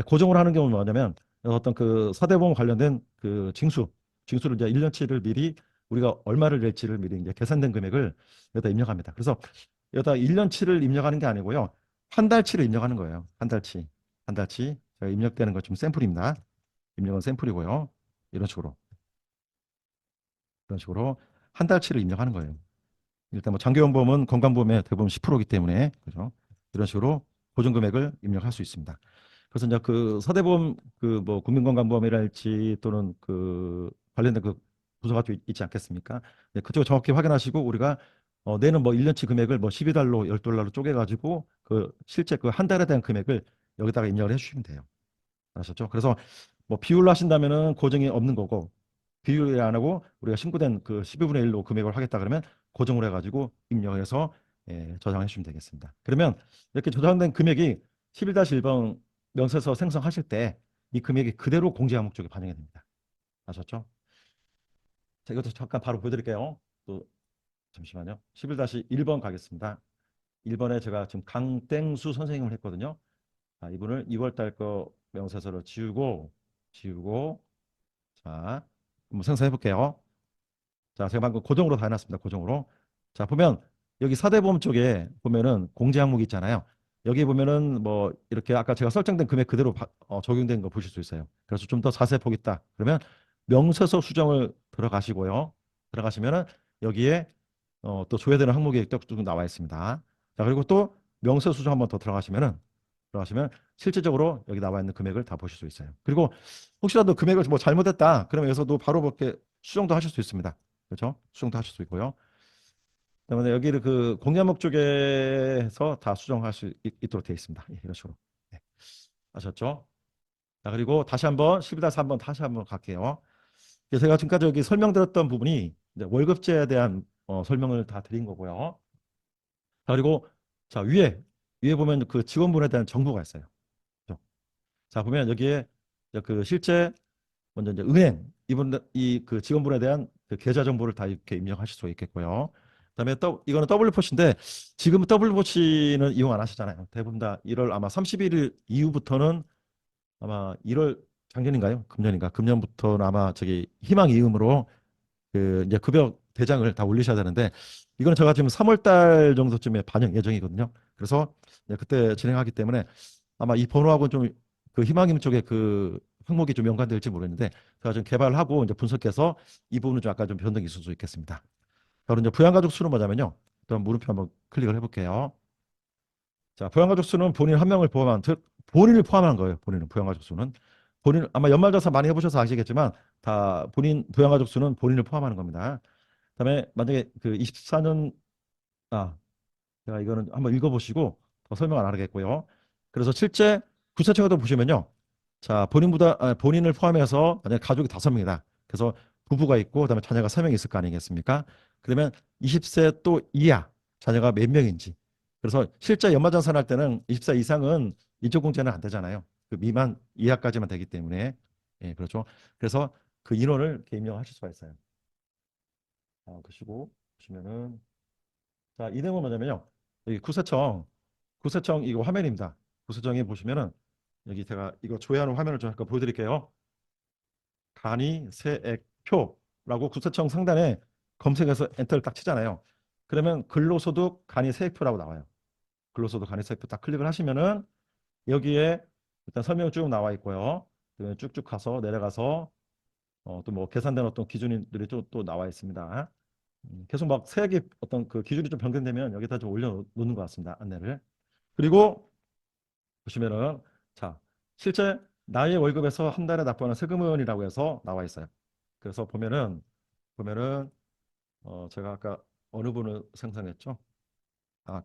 고정을 하는 경우는 뭐냐면 어떤 그 사대보험 관련된 그 징수를 이제 1년치를 미리 우리가 얼마를 낼지를 미리 이제 계산된 금액을 여기다 입력합니다. 그래서 여기다 1년치를 입력하는 게 아니고요. 한 달치를 입력하는 거예요. 한 달치. 제가 입력되는 거 좀 샘플입니다. 입력은 샘플이고요. 이런 식으로. 이런 식으로 한 달치를 입력하는 거예요. 일단 뭐 장기요양보험은 건강보험의 대부분 10%이기 때문에 그죠? 이런 식으로 보증금액을 입력할 수 있습니다. 그래서 이제 그 사대보험 그 뭐 국민건강보험이랄지 또는 그 관련된 그 부서가 또 있지 않겠습니까? 네, 그쪽을 정확히 확인하시고 우리가 내는 뭐 1년치 금액을 뭐 12달러, 10달러로 쪼개가지고 그 실제 그 한 달에 대한 금액을 여기다가 입력을 해주시면 돼요. 아셨죠? 그래서 뭐 비율로 하신다면은 고정이 없는 거고 비율이 안 하고 우리가 신고된 그 12분의 1로 금액을 하겠다 그러면 고정을 해가지고 입력해서 예, 저장해 주시면 되겠습니다. 그러면 이렇게 저장된 금액이 11-1번 명세서 생성하실 때 이 금액이 그대로 공제 항목 쪽에 반영이 됩니다. 아셨죠? 자, 이것도 잠깐 바로 보여드릴게요. 또 잠시만요. 11-1번 가겠습니다. 1번에 제가 지금 강땡수 선생님을 했거든요. 자, 이분을 2월 달 거 명세서를 지우고 자, 한번 생성해 볼게요. 자, 제가 방금 고정으로 다 해놨습니다. 고정으로. 자, 보면 여기 사대보험 쪽에 보면은 공제 항목이 있잖아요. 여기 보면은 뭐 이렇게 아까 제가 설정된 금액 그대로 적용된 거 보실 수 있어요. 그래서 좀 더 자세히 보겠다. 그러면 명세서 수정을 들어가시고요. 들어가시면은 여기에 또 조회되는 항목이 쭉 나와 있습니다. 자, 그리고 또 명세서 수정 한번 더 들어가시면 실질적으로 여기 나와 있는 금액을 다 보실 수 있어요. 그리고 혹시라도 금액을 뭐 잘못했다. 그러면 여기서도 바로 이렇게 수정도 하실 수 있습니다. 그렇죠? 수정도 하실 수 있고요. 그다음에 여기를 그 공개항목 쪽에서 다 수정할 수 있도록 되어 있습니다. 예, 이런 식으로. 네. 아셨죠? 자, 그리고 다시 한번 12-3번 다시 한번 갈게요. 그래서 제가 지금까지 여기 설명드렸던 부분이 이제 월급제에 대한 설명을 다 드린 거고요. 자, 그리고 자, 위에 보면 그 직원분에 대한 정보가 있어요. 그죠? 자, 보면 여기에 이제 그 실제 먼저 이제 은행 이분 이 그 직원분에 대한 그 계좌 정보를 다 이렇게 입력하실 수 있겠고요. 그다음에 또 이거는 W포시인데 지금은 W포시는 이용 안 하시잖아요. 대부분 다 1월 아마 31일 이후부터는 아마 1월 작년인가요? 금년인가? 금년부터는 아마 저기 희망 이음으로 그 이제 급여 대장을 다 올리셔야 되는데 이거는 제가 지금 3월 달 정도쯤에 반영 예정이거든요. 그래서 이제 그때 진행하기 때문에 아마 이 번호하고 좀 그 희망임 쪽에 그 항목이 좀 연관될지 모르겠는데 제가 좀 개발하고 이제 분석해서 이 부분은 좀 약간 좀 변동이 있을 수 있겠습니다. 그리고 이제 부양가족 수는 뭐냐면요. 일단 물음표 한번 클릭을 해볼게요. 자, 부양가족 수는 본인 한 명을 포함한 본인을 포함한 거예요. 본인은 부양가족 수는 본인 아마 연말조사 많이 해보셔서 아시겠지만 다 본인 부양가족 수는 본인을 포함하는 겁니다. 그다음에 만약에 그 24년 아 제가 이거는 한번 읽어보시고 더 설명 안 하겠고요. 그래서 실제 구체적으로 보시면요. 자, 본인을 포함해서 만약 가족이 5명이다. 그래서 부부가 있고 그다음에 자녀가 3명 있을 거 아니겠습니까? 그러면 20세 또 이하 자녀가 몇 명인지. 그래서 실제 연말정산할 때는 20세 이상은 인적공제는 안 되잖아요. 그 미만 이하까지만 되기 때문에 예, 그렇죠. 그래서 그 인원을 이렇게 입력하실 수가 있어요. 보시고 보시면은 자, 이 내용은 뭐냐면요. 여기 구세청 이거 화면입니다. 구세청에 보시면은 여기 제가 이거 조회하는 화면을 좀 잠깐 보여드릴게요. 간이 세액표라고 구세청 상단에 검색해서 엔터를 딱 치잖아요. 그러면 근로소득 간이 세액표라고 나와요. 근로소득 간이 세액표 딱 클릭을 하시면은 여기에 일단 설명 쭉 나와 있고요. 쭉쭉 가서 내려가서 또 뭐 계산된 어떤 기준들이 또 나와 있습니다. 계속 막 세액이 어떤 그 기준이 좀 변경되면 여기다 좀 올려놓는 것 같습니다. 안내를. 그리고 보시면은 자 실제 나의 월급에서 한 달에 납부하는 세금은이라고 해서 나와 있어요. 그래서 보면은 제가 아까 어느 분을 생성했죠?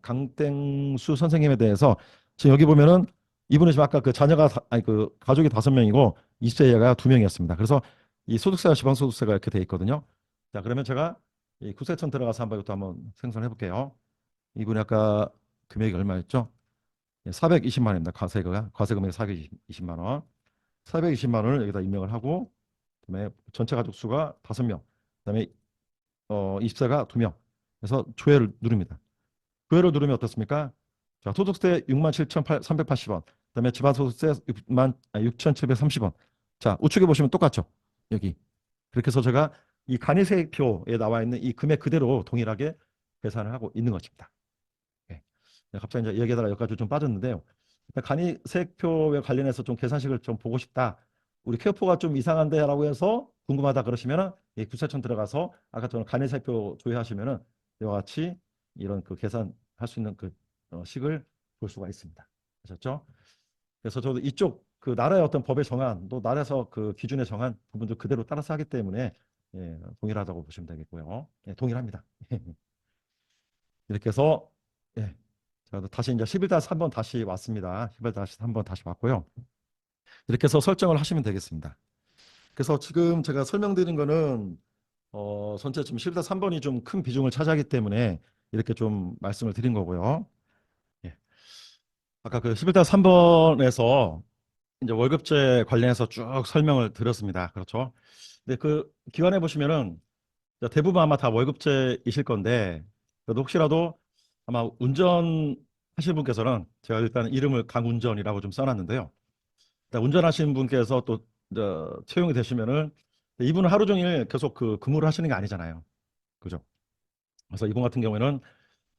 강땡수 선생님에 대해서 지금 여기 보면은 이분은 지금 아까 그 자녀가 아니 그 가족이 5명이고 20세 이하가 2명이었습니다. 그래서 이 소득세와 지방소득세가 이렇게 돼 있거든요. 자, 그러면 제가 이 구세청 들어가서 이것도 한번 생성해 볼게요. 이분이 아까 금액이 얼마였죠? 420만 원입니다. 과세금액 420만 원. 420만 원을 여기다 입력을 하고 그다음에 전체 가족 수가 5명. 그다음에 20세가 2명. 그래서 조회를 누릅니다. 조회를 누르면 어떻습니까? 자, 소득세 67,380원. 그다음에 지방소득세 6,730원. 자, 우측에 보시면 똑같죠? 여기. 그렇게 해서 제가 이 간이세액표에 나와 있는 이 금액 그대로 동일하게 계산을 하고 있는 것입니다. 네. 갑자기 이제 여기에다가 여기까지 좀 빠졌는데요. 일단 간이세액표에 관련해서 좀 계산식을 좀 보고 싶다. 우리 케어포가 좀 이상한데라고 해서 궁금하다 그러시면은 이 구세청 들어가서 아까 저는 간이세액표 조회하시면은 이와 같이 이런 그 계산할 수 있는 그 식을 볼 수가 있습니다. 아셨죠? 그래서 저도 이쪽 그 나라의 어떤 법에 정한 또 나라에서 그 기준에 정한 부분도 그대로 따라서 하기 때문에 예, 동일하다고 보시면 되겠고요. 예, 동일합니다. 이렇게 해서 예, 제가 다시 이제 11-3번 다시 왔습니다. 11-3번 다시 왔고요. 이렇게 해서 설정을 하시면 되겠습니다. 그래서 지금 제가 설명드린 거는 전체 지금 11-3번이 좀 큰 비중을 차지하기 때문에 이렇게 좀 말씀을 드린 거고요. 예. 아까 그 11-3번에서 이제 월급제 관련해서 쭉 설명을 드렸습니다. 그렇죠? 근데 그 기관에 보시면은 대부분 아마 다 월급제이실 건데 그래도 혹시라도 아마 운전 하시는 분께서는 제가 일단 이름을 강운전이라고 좀 써놨는데요. 일단 운전하시는 분께서 또 채용이 되시면은 이분은 하루 종일 계속 그 근무를 하시는 게 아니잖아요. 그죠? 그래서 이분 같은 경우에는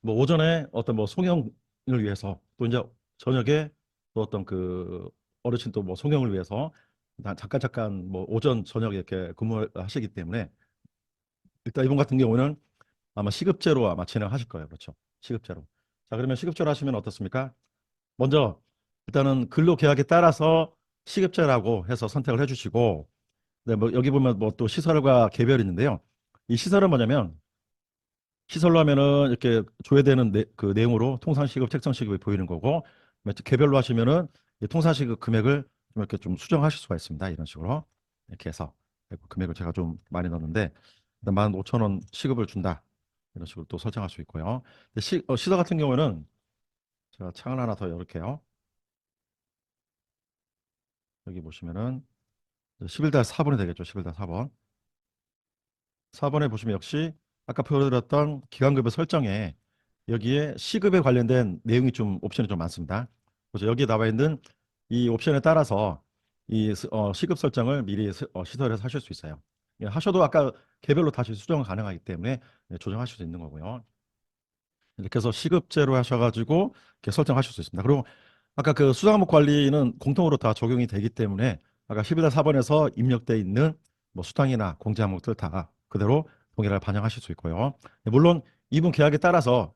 뭐 오전에 어떤 뭐 송영을 위해서 또 이제 저녁에 또 어떤 그 어르신 또 뭐 송영을 위해서 잠깐 뭐 오전 저녁에 이렇게 근무를 하시기 때문에 일단 이분 같은 경우는 아마 시급제로 아마 진행하실 거예요. 그렇죠? 시급제로. 자, 그러면 시급제로 하시면 어떻습니까? 먼저 일단은 근로계약에 따라서 시급제라고 해서 선택을 해주시고, 네, 뭐 여기 보면 뭐 또 시설과 개별이 있는데요. 이 시설은 뭐냐면 시설로 하면은 이렇게 조회되는 그 내용으로 통상시급, 책정시급이 보이는 거고, 개별로 하시면은 이 통상시급 금액을 좀 이렇게 좀 수정하실 수가 있습니다. 이런 식으로 이렇게 해서 금액을 제가 좀 많이 넣었는데 15,000원 시급을 준다. 이런 식으로 또 설정할 수 있고요. 근데 시설 같은 경우에는 제가 창을 하나 더 열을게요. 여기 보시면은 11-4번이 되겠죠. 11-4번. 4번에 보시면 역시 아까 보여드렸던 기간급여 설정에 여기에 시급에 관련된 내용이 좀 옵션이 좀 많습니다. 그래서 여기에 나와 있는 이 옵션에 따라서 이 시급 설정을 미리 시설에서 하실 수 있어요. 예, 하셔도 아까 개별로 다시 수정 가능하기 때문에 네, 조정하실 수 있는 거고요. 이렇게 해서 시급제로 하셔가지고 이렇게 설정하실 수 있습니다. 그리고 아까 그 수당목 관리는 공통으로 다 적용이 되기 때문에 아까 11-4번에서 입력돼 있는 뭐 수당이나 공제 항목들 다 그대로 동일하게 반영하실 수 있고요. 네, 물론 이분 계약에 따라서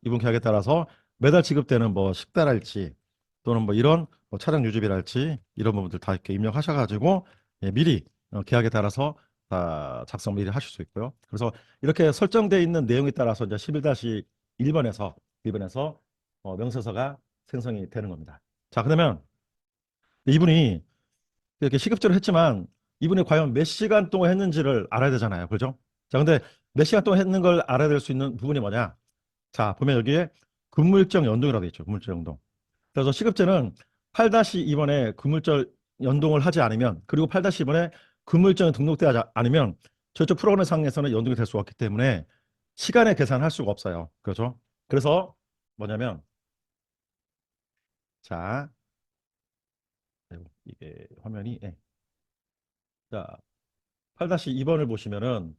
매달 지급되는 뭐 식대랄지 또는 뭐 이런 뭐 차량 유지비랄지 이런 부분들 다 이렇게 입력하셔가지고 예, 미리 계약에 따라서 다 작성 미리 하실 수 있고요. 그래서 이렇게 설정되어 있는 내용에 따라서 이제 11-1번에서 명세서가 생성이 되는 겁니다. 자, 그러면 이분이 이렇게 시급제로 했지만 이분이 과연 몇 시간 동안 했는지를 알아야 되잖아요. 그죠? 자, 근데 몇 시간 동안 했는 걸 알아야 될 수 있는 부분이 뭐냐? 자, 보면 여기에 근무일정 연동이라고 되어 있죠. 근무일정 연동. 그래서 시급제는 8-2번에 근무일정 연동을 하지 않으면 그리고 8-2번에 근무일정이 등록되지 않으면 저쪽 프로그램 상에서는 연동이 될 수가 없기 때문에 시간에 계산할 수가 없어요. 그렇죠? 그래서 뭐냐면 자, 아이고, 이게 화면이 자, 8-2번을 보시면은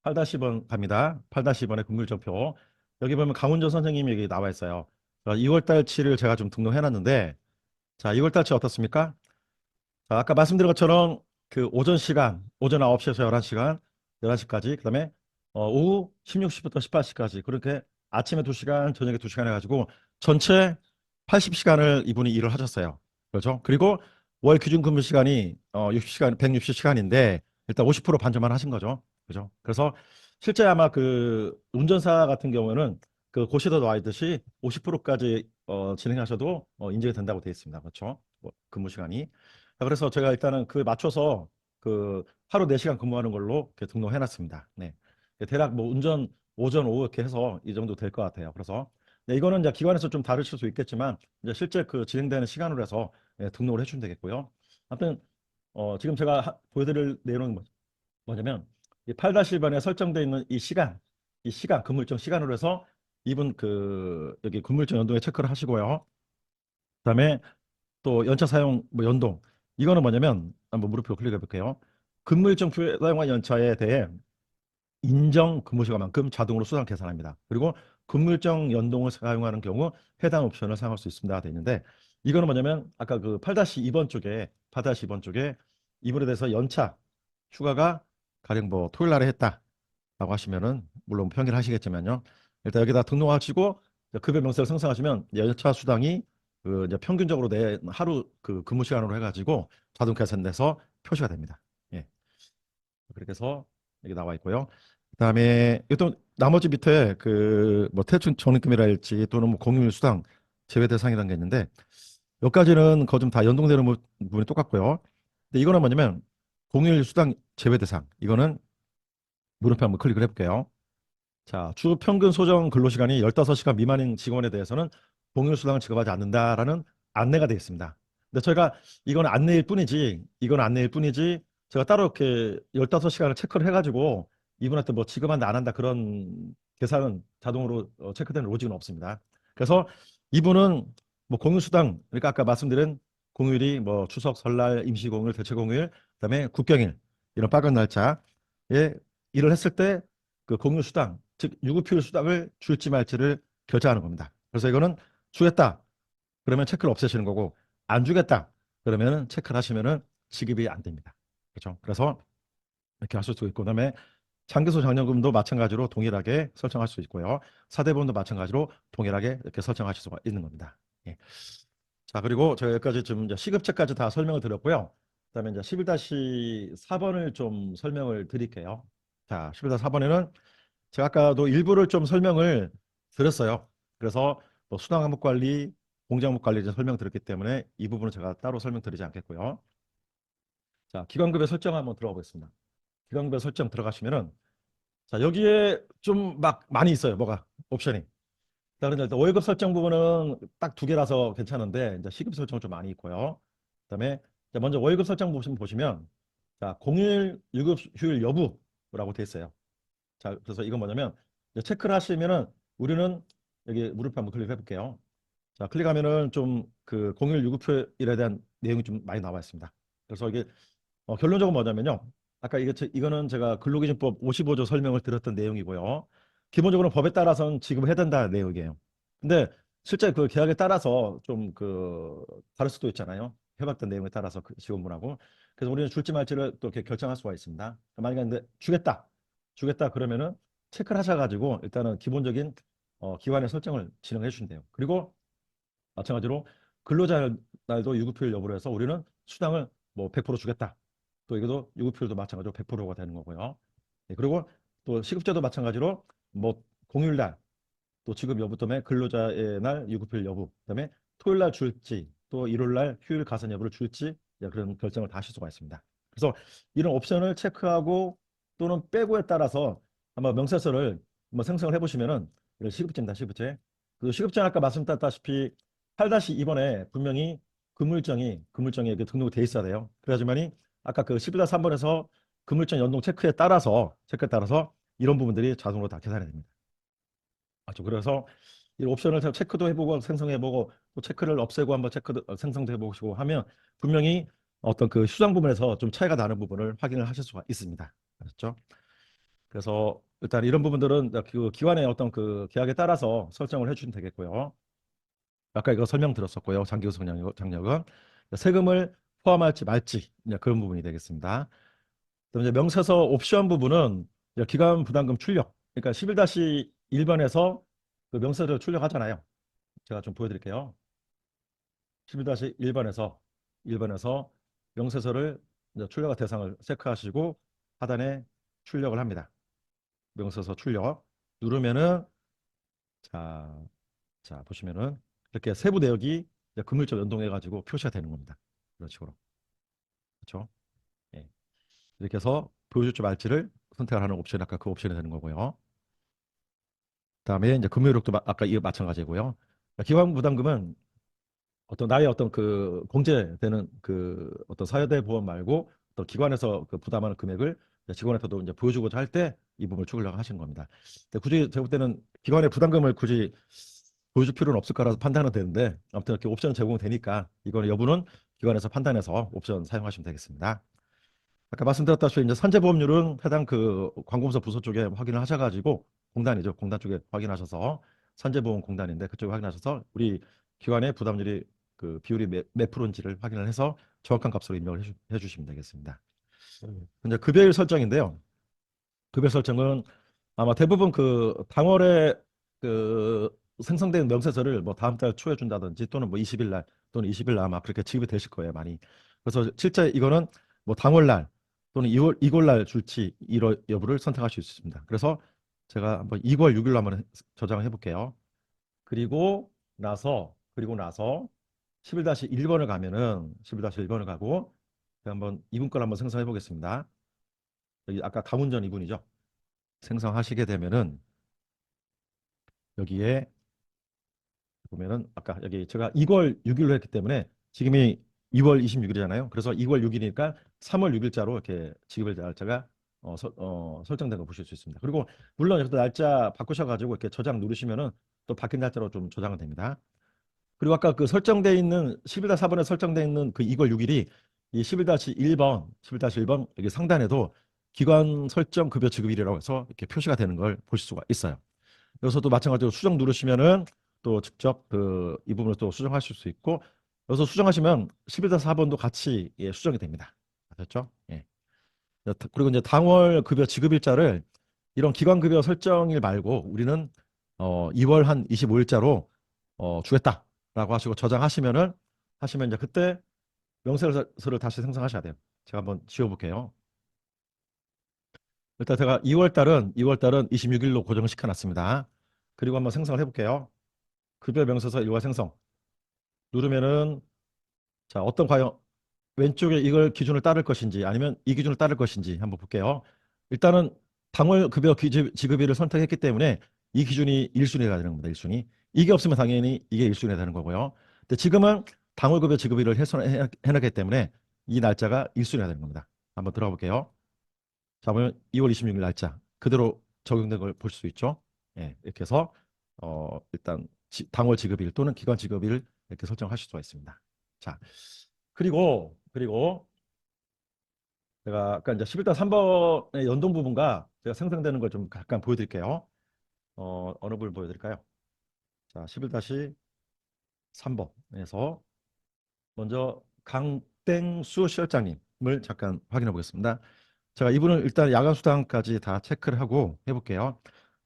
8-2번 갑니다. 8-2번의 근무일정표. 여기 보면 강훈조 선생님이 여기 나와 있어요. 2월 달치를 제가 좀 등록해 놨는데 자, 2월 달치 어떻습니까? 자, 아까 말씀드린 것처럼 그 오전 시간, 오전 9시에서 11시간, 11시까지, 그다음에 오후 16시부터 18시까지 그렇게 아침에 2시간, 저녁에 2시간 해가지고 전체 80시간을 이분이 일을 하셨어요. 그렇죠? 그리고 월 기준 근무 시간이 60시간, 160시간인데 일단 50% 반전만 하신 거죠. 그죠? 그래서 실제 아마 그 운전사 같은 경우에는 그 고시도 나와 있듯이 50%까지 진행하셔도 인정이 된다고 되어 있습니다. 그렇죠? 근무 시간이. 자, 그래서 제가 일단은 그 맞춰서 그 하루 4시간 근무하는 걸로 이렇게 등록해 놨습니다. 네. 대략 뭐 운전 오전 오후 이렇게 해서 이 정도 될 것 같아요. 그래서 네, 이거는 이제 기관에서 좀 다르실 수 있겠지만 이제 실제 그 진행되는 시간으로 해서 등록을 해주면 되겠고요. 아무튼 지금 제가 보여드릴 내용은 뭐냐면 이 8-1번에 설정되어 있는 이 시간 근무일정 시간으로 해서 이분 그 여기 근무일정 연동에 체크를 하시고요. 그다음에 또 연차 사용 뭐 연동 이거는 뭐냐면 한번 물음표 클릭해 볼게요. 근무 일정 사용한 연차에 대해 인정 근무 시간만큼 자동으로 수당 계산합니다. 그리고 근무 일정 연동을 사용하는 경우 해당 옵션을 사용할 수 있습니다. 돼 있는데 이거는 뭐냐면 아까 그 8-2번 쪽에 8-2번 쪽에 이분에 대해서 연차 추가가 가령 뭐 토요일 날에 했다라고 하시면은 물론 평일 하시겠지만요. 일단 여기다 등록하시고 급여 명세를 생성하시면 연차 수당이 그 이제 평균적으로 내 하루 그 근무 시간으로 해가지고 자동 계산돼서 표시가 됩니다. 예, 그렇게 해서 여기 나와 있고요. 그다음에 또 나머지 밑에 그 뭐 퇴직 적립금이랄지 또는 뭐 공휴일 수당 제외 대상이라는 게 있는데 여기까지는 거의 좀 다 연동되는 부분이 똑같고요. 근데 이거는 뭐냐면 공휴일 수당 제외 대상 이거는 물음표 한번 클릭을 해볼게요. 자, 주 평균 소정 근로시간이 15시간 미만인 직원에 대해서는 공휴수당을 지급하지 않는다라는 안내가 되어 있습니다. 근데 저희가 이건 안내일 뿐이지, 이건 안내일 뿐이지, 제가 따로 이렇게 15시간을 체크를 해가지고 이분한테 뭐 지급한다 안 한다 그런 계산은 자동으로 체크되는 로직은 없습니다. 그래서 이분은 뭐 공휴수당, 그러니까 아까 말씀드린 공휴일이 뭐 추석, 설날, 임시공휴일, 대체공휴일, 그다음에 국경일 이런 빨간 날짜에 일을 했을 때 그 공휴수당, 즉 유급휴일 수당을 줄지 말지를 결정하는 겁니다. 그래서 이거는 주겠다 그러면 체크를 없애시는 거고, 안 주겠다 그러면은 체크를 하시면은 지급이 안 됩니다. 그렇죠? 그래서 이렇게 하실 수 있고, 그다음에 장기소 장려금도 마찬가지로 동일하게 설정할 수 있고요. 사대보험도 마찬가지로 동일하게 이렇게 설정하실 수가 있는 겁니다. 예. 자, 그리고 제가 여기까지 좀 이제 시급제까지 다 설명을 드렸고요. 그다음에 이제 11-4번을 좀 설명을 드릴게요. 자, 11-4번에는 제가 아까도 일부를 좀 설명을 드렸어요. 그래서 뭐 수당 항목 관리, 공제 항목 관리 이제 설명드렸기 때문에 이 부분은 제가 따로 설명드리지 않겠고요. 자, 기관급여 설정 한번 들어가 보겠습니다. 기관급여 설정 들어가시면은 자, 여기에 좀 막 많이 있어요. 뭐가 옵션이. 자, 그런데 일단 월급 설정 부분은 딱 두 개라서 괜찮은데 이제 시급 설정 좀 많이 있고요. 그다음에 이제 먼저 월급 설정 보시면 자, 공휴일 유급 휴일 여부라고 돼 있어요. 자, 그래서 이건 뭐냐면 이제 체크를 하시면은 우리는 여기 물음표 한번 클릭해 볼게요. 자, 클릭하면은 좀 그 공휴일 유급휴일에 대한 내용이 좀 많이 나와 있습니다. 그래서 이게 결론적으로 뭐냐면요. 아까 이거는 제가 근로기준법 55조 설명을 드렸던 내용이고요. 기본적으로 법에 따라서는 지급을 해야 된다는 내용이에요. 근데 실제 그 계약에 따라서 좀 그 다를 수도 있잖아요. 해봤던 내용에 따라서 그 직원분하고. 그래서 우리는 줄지 말지를 또 이렇게 결정할 수가 있습니다. 만약에 근데 주겠다 그러면은 체크를 하셔가지고 일단은 기본적인 기관의 설정을 진행해 주신대요. 그리고 마찬가지로 근로자 날도 유급휴일 여부로 해서 우리는 수당을 뭐 100% 주겠다. 또 이것도 유급휴일도 마찬가지로 100%가 되는 거고요. 네, 그리고 또 시급제도 마찬가지로 뭐 공휴일 날 또 지급 여부 때문에 근로자의 날 유급휴일 여부 그다음에 토요일 날 줄지 또 일요일 날 휴일 가산 여부를 줄지 그런 결정을 다 하실 수가 있습니다. 그래서 이런 옵션을 체크하고 또는 빼고에 따라서 한번 명세서를 한번 생성을 해보시면은 이런 시급제입니다. 시급제. 그 시급제 아까 말씀드렸다시피 8-2번에 분명히 근무일정이 이렇게 등록이 돼 있어야 돼요. 그래야지만이 아까 그 11-3번에서 근무일정 연동 체크에 따라서 이런 부분들이 자동으로 다 계산이 됩니다. 맞죠. 그래서 이 옵션을 체크도 해보고 생성해보고 또 체크를 없애고 한번 생성도 해보시고 하면 분명히 어떤 그 수당 부분에서 좀 차이가 나는 부분을 확인을 하실 수가 있습니다. 그렇죠? 그래서 일단 이런 부분들은 그 기관의 어떤 그 계약에 따라서 설정을 해주시면 되겠고요. 아까 이거 설명드렸었고요. 장려금 세금을 포함할지 말지 이제 그런 부분이 되겠습니다. 그다음 이제 명세서 옵션 부분은 이제 기관 부담금 출력. 그러니까 11-1번에서 그 명세서를 출력하잖아요. 제가 좀 보여드릴게요. 11-1번에서 명세서를 이제 출력한 대상을 체크하시고 하단에 출력을 합니다. 명세서 출력 누르면은 자, 자 보시면은 이렇게 세부 내역이 이제 금일적 연동해 가지고 표시가 되는 겁니다. 이런 식으로. 그렇죠? 예. 이렇게 해서 보여줄지 말지를 선택을 하는 옵션이 아까 그 옵션이 되는 거고요. 그다음에 이제 금요일도 아까 이거 마찬가지고요. 기관 부담금은 어떤 나의 어떤 그 공제되는 그 어떤 사회대 보험 말고 어떤 기관에서 그 부담하는 금액을 직원한테도 이제 보여주고자 할 때 이 부분을 추가하려고 하시는 겁니다. 근데 굳이 제가 볼 때는 기관의 부담금을 굳이 보여줄 필요는 없을 거라서 판단은 되는데 아무튼 이렇게 옵션 제공되니까 이거는 여부는 기관에서 판단해서 옵션 사용하시면 되겠습니다. 아까 말씀드렸다시피 이제 산재보험률은 해당 그 관공서 부서 쪽에 확인을 하셔가지고 공단이죠. 공단 쪽에 확인하셔서 산재보험공단인데 그쪽에 확인하셔서 우리 기관의 부담률이 그 비율이 몇 프로인지를 확인을 해서 정확한 값으로 입력을 해주시면 되겠습니다. 이제 급여일 설정인데요. 급여 설정은 아마 대부분 그 당월에 그 생성된 명세서를 뭐 다음 달 초에 준다든지 또는 뭐 20일 날 또는 20일 날 아마 그렇게 지급이 되실 거예요, 많이. 그래서 실제 이거는 뭐 당월 날 또는 2월 날 줄지 이러 여부를 선택할 수 있습니다. 그래서 제가 한번 2월 6일로 한번 저장을 해볼게요. 그리고 나서 11-1번을 가면은 11-1번을 가고 제가 한번 이분 걸 한번 생성해 보겠습니다. 여기 아까 가문전 이분이죠. 생성하시게 되면은 여기에 보면은 아까 여기 제가 2월 6일로 했기 때문에 지금이 2월 26일이잖아요. 그래서 2월 6일이니까 3월 6일자로 이렇게 지급일 날짜가 설정된 거 보실 수 있습니다. 그리고 물론 여기서 날짜 바꾸셔가지고 이렇게 저장 누르시면은 또 바뀐 날짜로 좀 저장은 됩니다. 그리고 아까 그 설정돼 있는 11-4번에 설정돼 있는 그 2월 6일이 이 11-1번, 11-1번 여기 상단에도 기관 설정 급여 지급일이라고 해서 이렇게 표시가 되는 걸 보실 수가 있어요. 여기서도 마찬가지로 수정 누르시면은 또 직접 그 이 부분을 또 수정하실 수 있고 여기서 수정하시면 11-4번도 같이 예, 수정이 됩니다. 아셨죠? 예. 그리고 이제 당월 급여 지급일자를 이런 기관급여 설정일 말고 우리는 2월 한 25일자로 주겠다라고 하시고 저장하시면은 하시면 이제 그때 명세서를 다시 생성하셔야 돼요. 제가 한번 지워볼게요. 일단 제가 2월 달은 26일로 고정시켜 놨습니다. 그리고 한번 생성을 해볼게요. 급여 명세서 일괄 생성 누르면은 자 어떤 과연 왼쪽에 이걸 기준을 따를 것인지 아니면 이 기준을 따를 것인지 한번 볼게요. 일단은 당월 급여 지급일을 선택했기 때문에 이 기준이 1순위가 되는 겁니다. 1순위. 이게 없으면 당연히 이게 1순위가 되는 거고요. 근데 지금은 당월 급여 지급일을 해놨기 때문에 이 날짜가 1순위가 되는 겁니다. 한번 들어가 볼게요. 자, 보면 2월 26일 날짜 그대로 적용된 걸 볼 수 있죠. 예, 이렇게 해서 일단 당월 지급일 또는 기관 지급일을 이렇게 설정하실 수가 있습니다. 자, 그리고 제가 아까 이제 11단 3번의 연동 부분과 제가 생성되는 걸 좀 잠깐 보여드릴게요. 어느 부분 보여드릴까요? 자, 11-3번에서 먼저 강땡수 실장님을 잠깐 확인해 보겠습니다. 제가 이분은 일단 야간 수당까지 다 체크를 하고 해볼게요.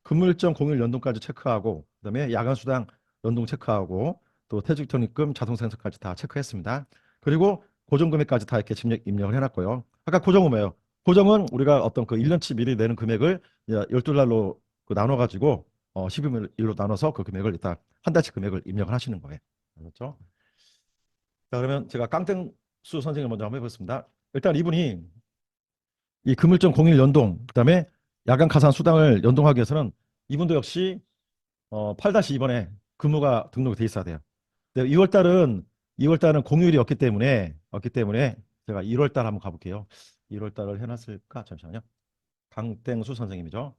근무일정 공휴일 연동까지 체크하고 그다음에 야간 수당 연동 체크하고 또 퇴직전입금 자동 생성까지 다 체크했습니다. 그리고 고정금액까지 다 이렇게 입력을 해놨고요. 아까 고정금이에요. 고정은 우리가 어떤 그 1년치 미리 내는 금액을 12달로 그 나눠가지고 12일로 나눠서 그 금액을 일단 한 달치 금액을 입력을 하시는 거예요. 그렇죠? 자, 그러면 제가 깡땡수 선생님 먼저 한번 해보겠습니다. 일단 이분이 이 금일정 공일 연동, 그다음에 야간 가산 수당을 연동하기 위해서는 이분도 역시 8-2번에 근무가 등록이 돼 있어야 돼요. 근데 2월 달은 공휴일이 없기 때문에 제가 1월 달 한번 가볼게요. 1월 달을 해놨을까? 잠시만요. 강땡수 선생님이죠.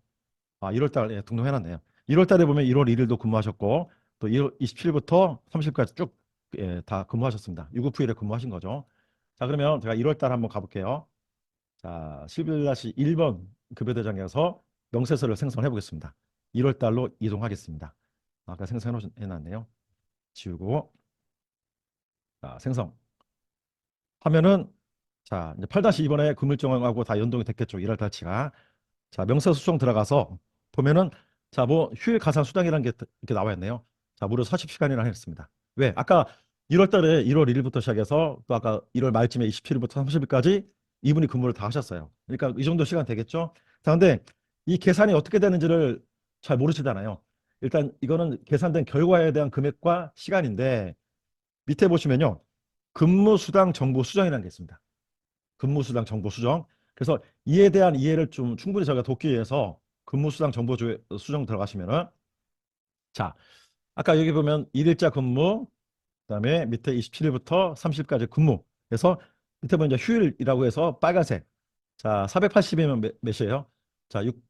아, 1월 달 예, 등록해놨네요. 1월 달에 보면 1월 1일도 근무하셨고 또 1월 27일부터 30일까지 쭉 다 근무하셨습니다. 유급휴일에 근무하신 거죠. 자, 그러면 제가 1월 달 한번 가볼게요. 자, 11-1번 급여대장에서 명세서를 생성해 보겠습니다. 1월 달로 이동하겠습니다. 아까 생성해 놨네요. 지우고 자, 생성 하면은 자, 이제 8-2번에 금일정하고 다 연동이 됐겠죠. 1월 달치가. 자, 명세서 수정 들어가서 보면은 자, 뭐 휴일 가산 수당이라는 게 이렇게 나와 있네요. 자, 무려 40시간이나 했습니다. 왜? 아까 1월 달에 1월 1일부터 시작해서 또 아까 1월 말쯤에 27일부터 30일까지 이분이 근무를 다 하셨어요. 그러니까 이 정도 시간 되겠죠? 자, 근데 이 계산이 어떻게 되는지를 잘 모르시잖아요. 일단 이거는 계산된 결과에 대한 금액과 시간인데 밑에 보시면요. 근무수당 정보 수정이라는 게 있습니다. 근무수당 정보 수정. 그래서 이에 대한 이해를 좀 충분히 저희가 돕기 위해서 근무수당 정보 수정 들어가시면은 자, 아까 여기 보면 1일자 근무, 그다음에 밑에 27일부터 30일까지 근무. 그래서 밑에 보면 이제 휴일이라고 해서 빨간색. 자, 480이면 몇이에요? 자, 6,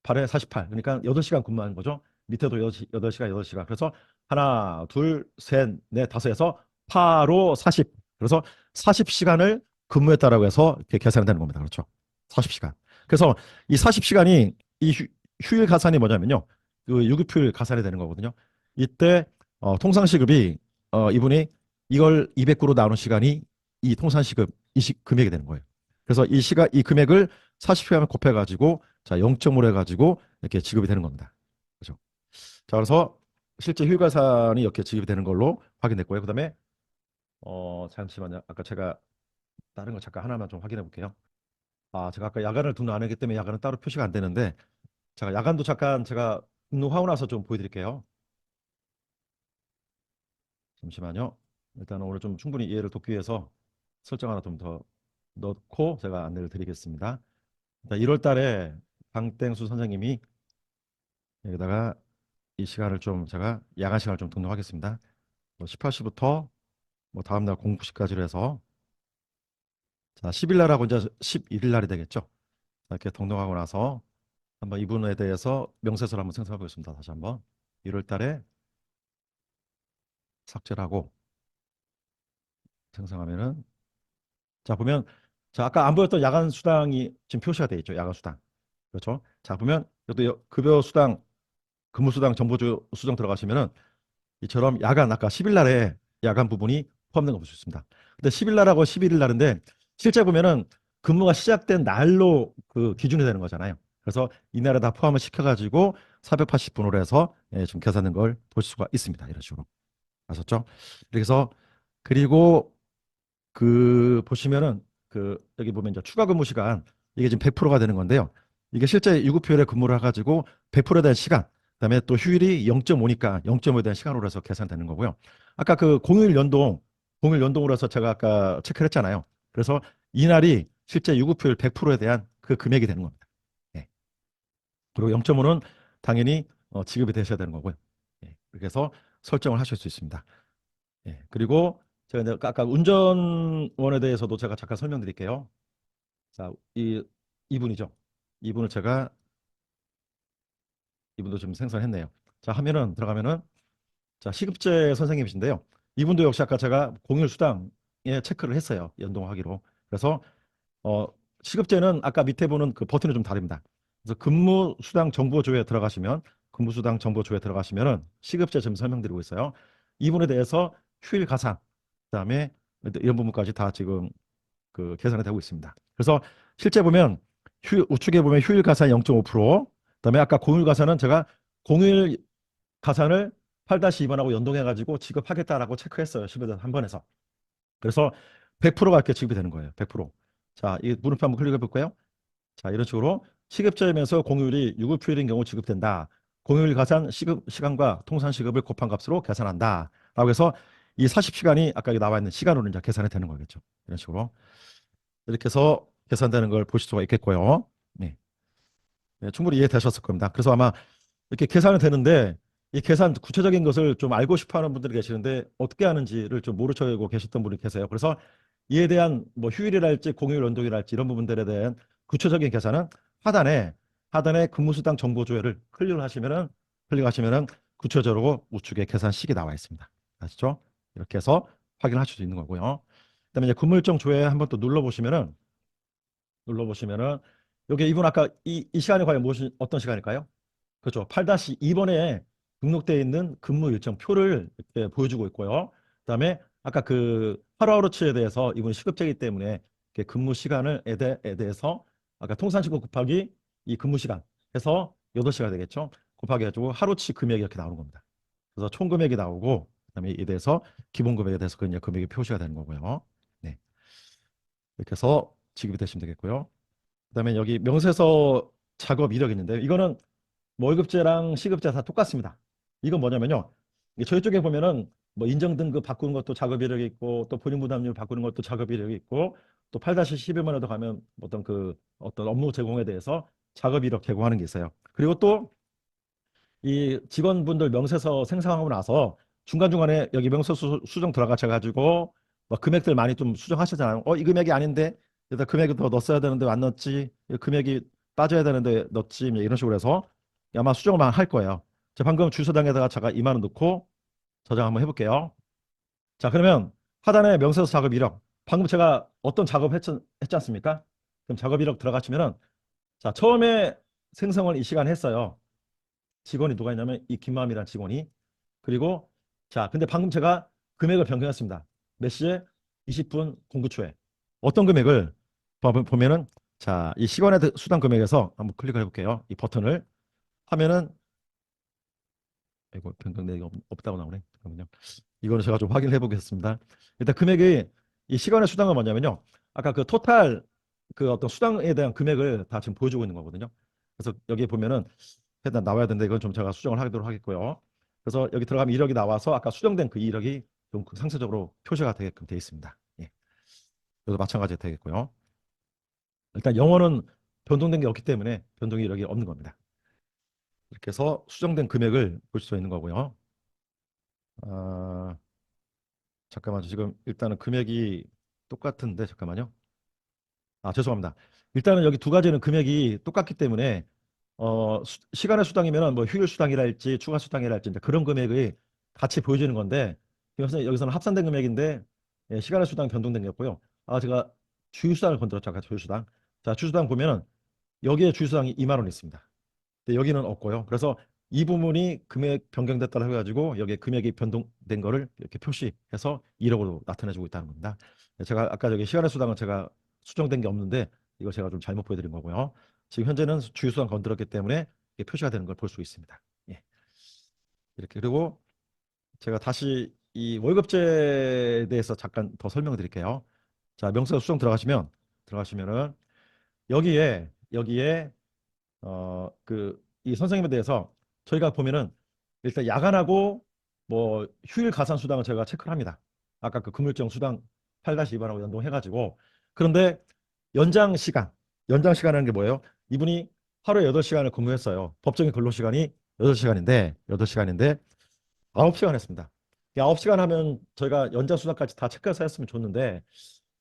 8에 48. 그러니까 8시간 근무하는 거죠. 밑에도 8시간, 8시간. 그래서 하나, 둘, 셋, 넷, 다섯에서 8로 40. 그래서 40시간을 근무했다라고 해서 이렇게 계산이 되는 겁니다. 그렇죠? 40시간. 그래서 이 40시간이 이 휴일 가산이 뭐냐면요. 그 유급휴일 가산이 되는 거거든요. 이때 통상시급이 이분이 이걸 200구로 나눈 시간이 이 통상시급 금액이 되는 거예요. 그래서 이 금액을 40시간 곱해가지고 자 0.5로 해가지고 이렇게 지급이 되는 겁니다. 그렇죠? 자 그래서 실제 휴가산이 이렇게 지급이 되는 걸로 확인됐고요. 그다음에 잠시만요. 아까 제가 다른 거 잠깐 하나만 좀 확인해 볼게요. 아 제가 아까 야간을 등록 안 했기 때문에 야간은 따로 표시가 안 되는데 제가 야간도 잠깐 제가 등록하고 나서 좀 보여드릴게요. 잠시만요. 일단 오늘 좀 충분히 이해를 돕기 위해서 설정 하나 좀 더 넣고 제가 안내를 드리겠습니다. 자, 1월 달에 강땡수 선생님이 여기다가 이 시간을 좀 제가 야간 시간을 좀 등록하겠습니다. 뭐 18시부터 뭐 다음날 공부 시까지로 해서 자, 10일 날하고 이제 11일 날이 되겠죠. 자, 이렇게 등록하고 나서 한번 이분에 대해서 명세서를 한번 생성해 보겠습니다. 다시 한번 1월 달에 삭제를 하고 생성하면은 자, 보면 자, 아까 안 보였던 야간 수당이 지금 표시가 되어 있죠. 야간 수당. 그렇죠? 자, 보면 여기도 급여 수당, 근무 수당, 정보 수당 들어가시면은 이처럼 야간 아까 10일 날에 야간 부분이 포함된 거 볼 수 있습니다. 근데 10일 날하고 11일 날인데 실제 보면은 근무가 시작된 날로 그 기준이 되는 거잖아요. 그래서 이날에 다 포함을 시켜가지고 480분으로 해서 지금 계산된 걸 볼 수가 있습니다. 이런 식으로. 아셨죠? 그래서 그리고 그 보시면은 그 여기 보면 이제 추가 근무 시간 이게 지금 100%가 되는 건데요. 이게 실제 유급휴일에 근무를 해가지고 100%에 대한 시간, 그다음에 또 휴일이 0.5니까 0.5에 대한 시간으로 해서 계산되는 거고요. 아까 그 공휴일 연동으로 해서 제가 아까 체크를 했잖아요. 그래서 이날이 실제 유급휴일 100%에 대한 그 금액이 되는 겁니다. 예. 그리고 0.5는 당연히 지급이 되셔야 되는 거고요. 예. 그렇게 해서 설정을 하실 수 있습니다. 예. 그리고 제가 이제 아까 운전원에 대해서도 제가 잠깐 설명드릴게요. 자, 이분이죠. 이분을 제가 이분도 지금 생성했네요. 자, 하면은 들어가면은 자, 시급제 선생님이신데요. 이분도 역시 아까 제가 공휴일 수당에 체크를 했어요. 연동하기로. 그래서 어, 시급제는 아까 밑에 보는 그 버튼이 좀 다릅니다. 그래서 근무 수당 정보 조회에 들어가시면 근무 수당 정보 조회에 들어가시면은 시급제 지금 설명드리고 있어요. 이분에 대해서 휴일 가산 그다음에 이런 부분까지 다 지금 그 계산이 되고 있습니다. 그래서 실제 보면 우측에 보면 휴일 가산 0.5%, 그다음에 아까 공휴일 가산은 제가 공휴일 가산을 8-2번하고 연동해가지고 지급하겠다라고 체크했어요. 10일 한 번에서. 그래서 100%가 이렇게 지급이 되는 거예요. 100%. 자, 이 물음표 한번 클릭해 볼까요? 자, 이런 식으로 시급제이면서 공휴일이 유급휴일인 경우 지급된다. 공휴일 가산 시간과 통산 시급을 곱한 값으로 계산한다. 라고 해서 이 40시간이 아까 여기 나와 있는 시간으로 이제 계산이 되는 거겠죠. 이런 식으로. 이렇게 해서 계산되는 걸 보실 수가 있겠고요. 네. 네, 충분히 이해되셨을 겁니다. 그래서 아마 이렇게 계산이 되는데 이 계산 구체적인 것을 좀 알고 싶어 하는 분들이 계시는데 어떻게 하는지를 좀 모르시고 계셨던 분이 계세요. 그래서 이에 대한 뭐 휴일이랄지 공휴일 연동이랄지 이런 부분들에 대한 구체적인 계산은 하단에 근무수당 정보 조회를 클릭하시면은 구체적으로 우측에 계산식이 나와 있습니다. 아시죠? 이렇게 해서 확인하실 수 있는 거고요. 그다음에 이제 근무일정 조회 한번 또 눌러보시면은 여기 이분 아까 이 시간이 과연 어떤 시간일까요? 그렇죠. 8-2번에 등록되어 있는 근무 일정 표를 이렇게 보여주고 있고요. 그다음에 아까 그 하루하루치에 대해서 이분 시급제이기 때문에 이렇게 근무 시간에 대해서 아까 통산시급 곱하기 이 근무 시간 해서 8시간 되겠죠. 곱하기 해가지고 하루치 금액이 이렇게 나오는 겁니다. 그래서 총 금액이 나오고 그다음에 이에 대해서 기본 금액에 대해서 그냥 금액이 표시가 되는 거고요. 네. 이렇게 해서 지급이 되시면 되겠고요. 그다음에 여기 명세서 작업 이력이 있는데 이거는 뭐 월급제랑 시급제 다 똑같습니다. 이건 뭐냐면요. 저희 쪽에 보면은 뭐 인정 등급 바꾸는 것도 작업 이력이 있고 또 본인 부담률 바꾸는 것도 작업 이력이 있고 또 8-11번에도 가면 어떤 업무 제공에 대해서 작업 이력 제공하는 게 있어요. 그리고 또 이 직원분들 명세서 생성하고 나서 중간중간에 여기 명세서 수정 들어가셔 가지고 뭐 금액들 많이 좀 수정하시잖아요. 이 금액이 아닌데 일단 금액을 더 넣었어야 되는데 안 넣었지. 이 금액이 빠져야 되는데 넣었지. 뭐 이런 식으로 해서 아마 수정을 많이 할 거예요. 자, 방금 주소당에다가 제가 2만 원 넣고 저장 한번 해볼게요. 자, 그러면 하단에 명세서 작업 이력. 방금 제가 어떤 작업 했지 않습니까? 그럼 작업 이력 들어가시면은 자, 처음에 생성을 이 시간 했어요. 직원이 누가 있냐면 이 김마음이라는 직원이. 그리고 자, 근데 방금 제가 금액을 변경했습니다. 몇 시에? 20분 공구 초에. 어떤 금액을 보면은 자, 이 시간의 수당 금액에서 한번 클릭을 해볼게요. 이 버튼을 하면은 이거 변경 내역이 없다고 나오네. 잠깐만요. 이거는 제가 좀 확인해 보겠습니다. 일단 금액이 이 시간의 수당은 뭐냐면요. 아까 그 토탈 그 어떤 수당에 대한 금액을 다 지금 보여주고 있는 거거든요. 그래서 여기 보면은 일단 나와야 되는데 이건 좀 제가 수정을 하도록 하겠고요. 그래서 여기 들어가면 이력이 나와서 아까 수정된 그 이력이 좀 상세적으로 표시가 되게끔 되어 있습니다. 예. 여기도 마찬가지 되겠고요. 일단 영어는 변동된 게 없기 때문에 변동 이력이 없는 겁니다. 이렇게 해서 수정된 금액을 볼 수 있는 거고요. 아, 잠깐만요. 지금 일단은 금액이 똑같은데 잠깐만요. 아, 죄송합니다. 일단은 여기 두 가지는 금액이 똑같기 때문에 시간의 수당이면은 뭐 휴일 수당이랄지 추가 수당이랄지 이제 그런 금액이 같이 보여지는 건데 여기서는 합산된 금액인데 예, 시간의 수당 변동된 게 없고요. 아, 제가 주휴수당을 건드렸죠. 아까 주휴수당. 자, 주휴수당 보면은 여기에 주휴수당이 2만 원 있습니다. 근데 여기는 없고요. 그래서 이 부분이 금액 변경됐다고 해가지고 여기에 금액이 변동된 거를 이렇게 표시해서 1억으로 나타내주고 있다는 겁니다. 네, 제가 아까 여기 시간의 수당은 제가 수정된 게 없는데 이거 제가 좀 잘못 보여드린 거고요. 지금 현재는 주유수당 건드렸기 때문에 이게 표시가 되는 걸 볼 수 있습니다. 예, 이렇게 그리고 제가 다시 이 월급제에 대해서 잠깐 더 설명을 드릴게요. 자, 명세서 수정 들어가시면은 여기에 이 선생님에 대해서 저희가 보면은 일단 야간하고 뭐 휴일 가산 수당을 저희가 체크를 합니다. 아까 그 금일정 수당 8-2번하고 연동해가지고. 그런데 연장 시간, 연장 시간이라는 게 뭐예요? 이분이 하루에 8시간을 근무했어요. 법정의 근로시간이 8시간인데 9시간 했습니다. 9시간 하면 저희가 연장 수당까지 다 체크해서 했으면 좋는데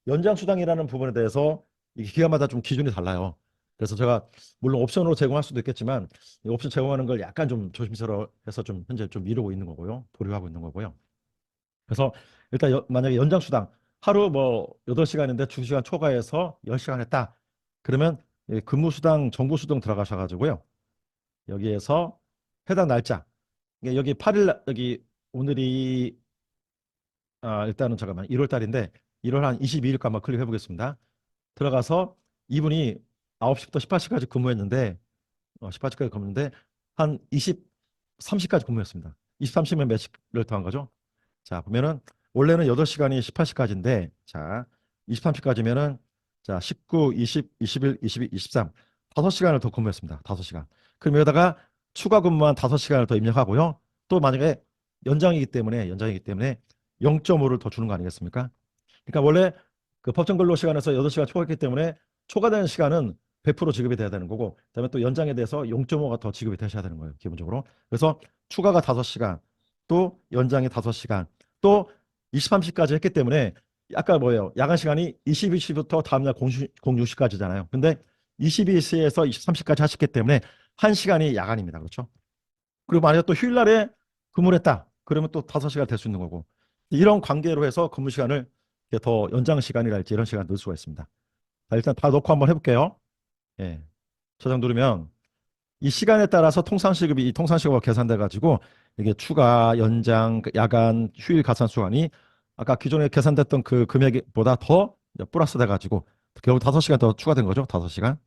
연장 수당이라는 부분에 대해서 이게 기관마다 좀 기준이 달라요. 그래서 제가 물론 옵션으로 제공할 수도 있겠지만 이 옵션 제공하는 걸 약간 좀 조심스러워해서 좀 현재 좀 미루고 있는 거고요. 보류하고 있는 거고요. 그래서 일단 만약에 연장 수당 하루 뭐 8시간인데 2시간 초과해서 10시간 했다. 그러면 근무 수당, 정보 수당 들어가셔 가지고요. 여기에서 해당 날짜 여기 8일 여기 오늘이 일단은 잠깐만 1월 달인데 1월 한 22일까 한번 클릭해 보겠습니다. 들어가서 이분이 9시부터 18시까지 근무했는데 18시까지 근무했는데 한 30시까지 근무했습니다. 23시면 몇 시를 더한 거죠? 자, 보면은 원래는 8시간이 18시까지인데 자, 23시까지면은 자, 19, 20, 21, 22, 23 5시간을 더 근무했습니다. 5시간. 그럼 여기다가 추가 근무한 5시간을 더 입력하고요. 또 만약에 연장이기 때문에 0.5를 더 주는 거 아니겠습니까? 그러니까 원래 그 법정 근로 시간에서 8시간 초과했기 때문에 초과되는 시간은 100% 지급이 돼야 되는 거고 그다음에 또 연장에 대해서 0.5가 더 지급이 되셔야 되는 거예요. 기본적으로. 그래서 추가가 5시간 또 연장이 5시간 또 23시까지 했기 때문에 아까 뭐예요? 야간 시간이 22시부터 다음날 06시까지잖아요. 근데 22시에서 23시까지 하셨기 때문에 1시간이 야간입니다. 그렇죠? 그리고 만약에 또 휴일날에 근무를 했다. 그러면 또 5시간 될 수 있는 거고. 이런 관계로 해서 근무 시간을 더 연장 시간이랄지 이런 시간 넣을 수가 있습니다. 자, 일단 다 넣고 한번 해볼게요. 예. 저장 누르면 이 시간에 따라서 통상시급이 이 통상시급으로 계산돼 가지고 이게 추가, 연장, 야간, 휴일 가산 수간이 아까 기존에 계산됐던 그 금액보다 더 플러스 돼 가지고 결국 5시간 더 추가된 거죠. 5시간.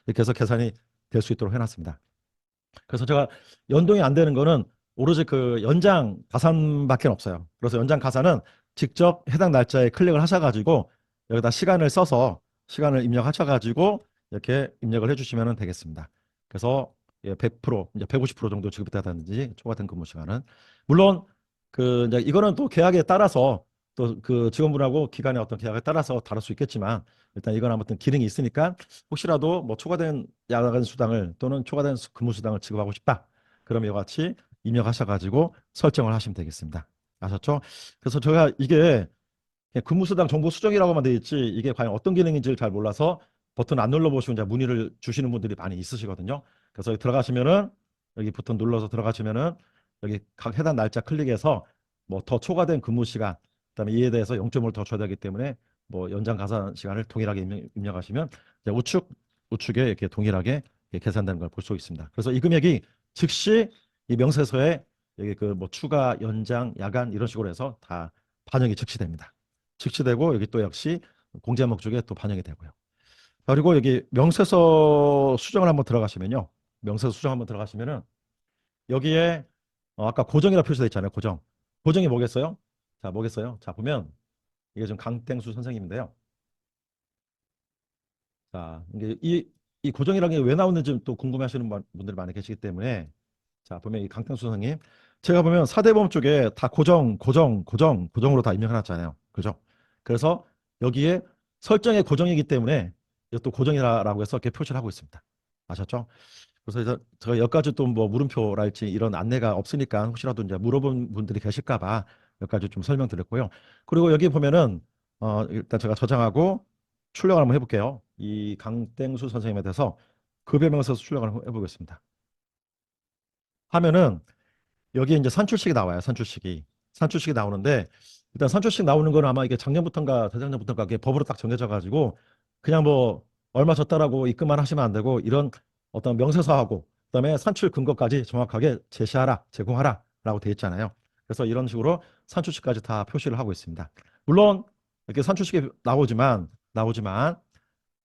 이렇게 해서 계산이 될 수 있도록 해놨습니다. 그래서 제가 연동이 안 되는 거는 오로지 그 연장 가산밖에 없어요. 그래서 연장 가산은 직접 해당 날짜에 클릭을 하셔가지고 여기다 시간을 써서 시간을 입력하셔가지고 이렇게 입력을 해주시면 되겠습니다. 그래서 100% 이제 150% 정도 지급되다든지 초과된 근무 시간은 물론 그 이제 이거는 또 계약에 따라서 또 그 직원분하고 기관의 어떤 계약에 따라서 다를 수 있겠지만 일단 이건 아무튼 기능이 있으니까 혹시라도 뭐 초과된 야간 수당을 또는 초과된 근무 수당을 지급하고 싶다. 그럼 이와 같이 입력하셔가지고 설정을 하시면 되겠습니다. 아셨죠? 그래서 제가 이게 그냥 근무수당 정보 수정이라고만 되어 있지 이게 과연 어떤 기능인지를 잘 몰라서 버튼 안 눌러보시고 이제 문의를 주시는 분들이 많이 있으시거든요. 그래서 여기 들어가시면은 여기 버튼 눌러서 들어가시면은 여기 각 해당 날짜 클릭해서 뭐 더 초과된 근무 시간 그다음에 이에 대해서 0.5를 더 줘야 되기 때문에 뭐 연장 가산 시간을 동일하게 입력하시면 이제 우측에 이렇게 동일하게 이렇게 계산되는 걸 볼 수 있습니다. 그래서 이 금액이 즉시 이 명세서에 여기 그 뭐 추가, 연장, 야간 이런 식으로 해서 다 반영이 즉시 됩니다. 즉시되고 여기 또 역시 공제목 쪽에 또 반영이 되고요. 그리고 여기 명세서 수정을 한번 들어가시면요. 명세서 수정 한번 들어가시면은 여기에 아까 고정이라 표시되어 있잖아요. 고정. 고정이 뭐겠어요? 자, 뭐겠어요? 자, 보면 이게 좀 강땡수 선생님인데요. 자, 이게 이 고정이라는 게 왜 나오는지 또 궁금해하시는 분들이 많이 계시기 때문에 자, 보면 이 강땡수 선생님 제가 보면 사대보험 쪽에 다 고정으로 다 입력해놨잖아요. 그죠? 그래서 여기에 설정의 고정이기 때문에 이것도 고정이라고 해서 이렇게 표시를 하고 있습니다. 아셨죠? 그래서 이제 제가 여기까지 또 뭐 물음표랄지 이런 안내가 없으니까 혹시라도 이제 물어본 분들이 계실까 봐 여기까지 좀 설명드렸고요. 그리고 여기 보면은 일단 제가 저장하고 출력을 한번 해볼게요. 이 강땡수 선생님에 대해서 급여명에서 출력을 한번 해보겠습니다. 하면은 여기 이제 산출식이 나와요. 산출식이. 산출식이 나오는데 일단 산출식 나오는 건 아마 이게 작년부터인가 재작년부터인가 이게 법으로 딱 정해져 가지고 그냥 뭐 얼마 줬다라고 입금만 하시면 안 되고 이런 어떤 명세서하고 그다음에 산출 근거까지 정확하게 제시하라, 제공하라라고 돼 있잖아요. 그래서 이런 식으로 산출식까지 다 표시를 하고 있습니다. 물론 이렇게 산출식이 나오지만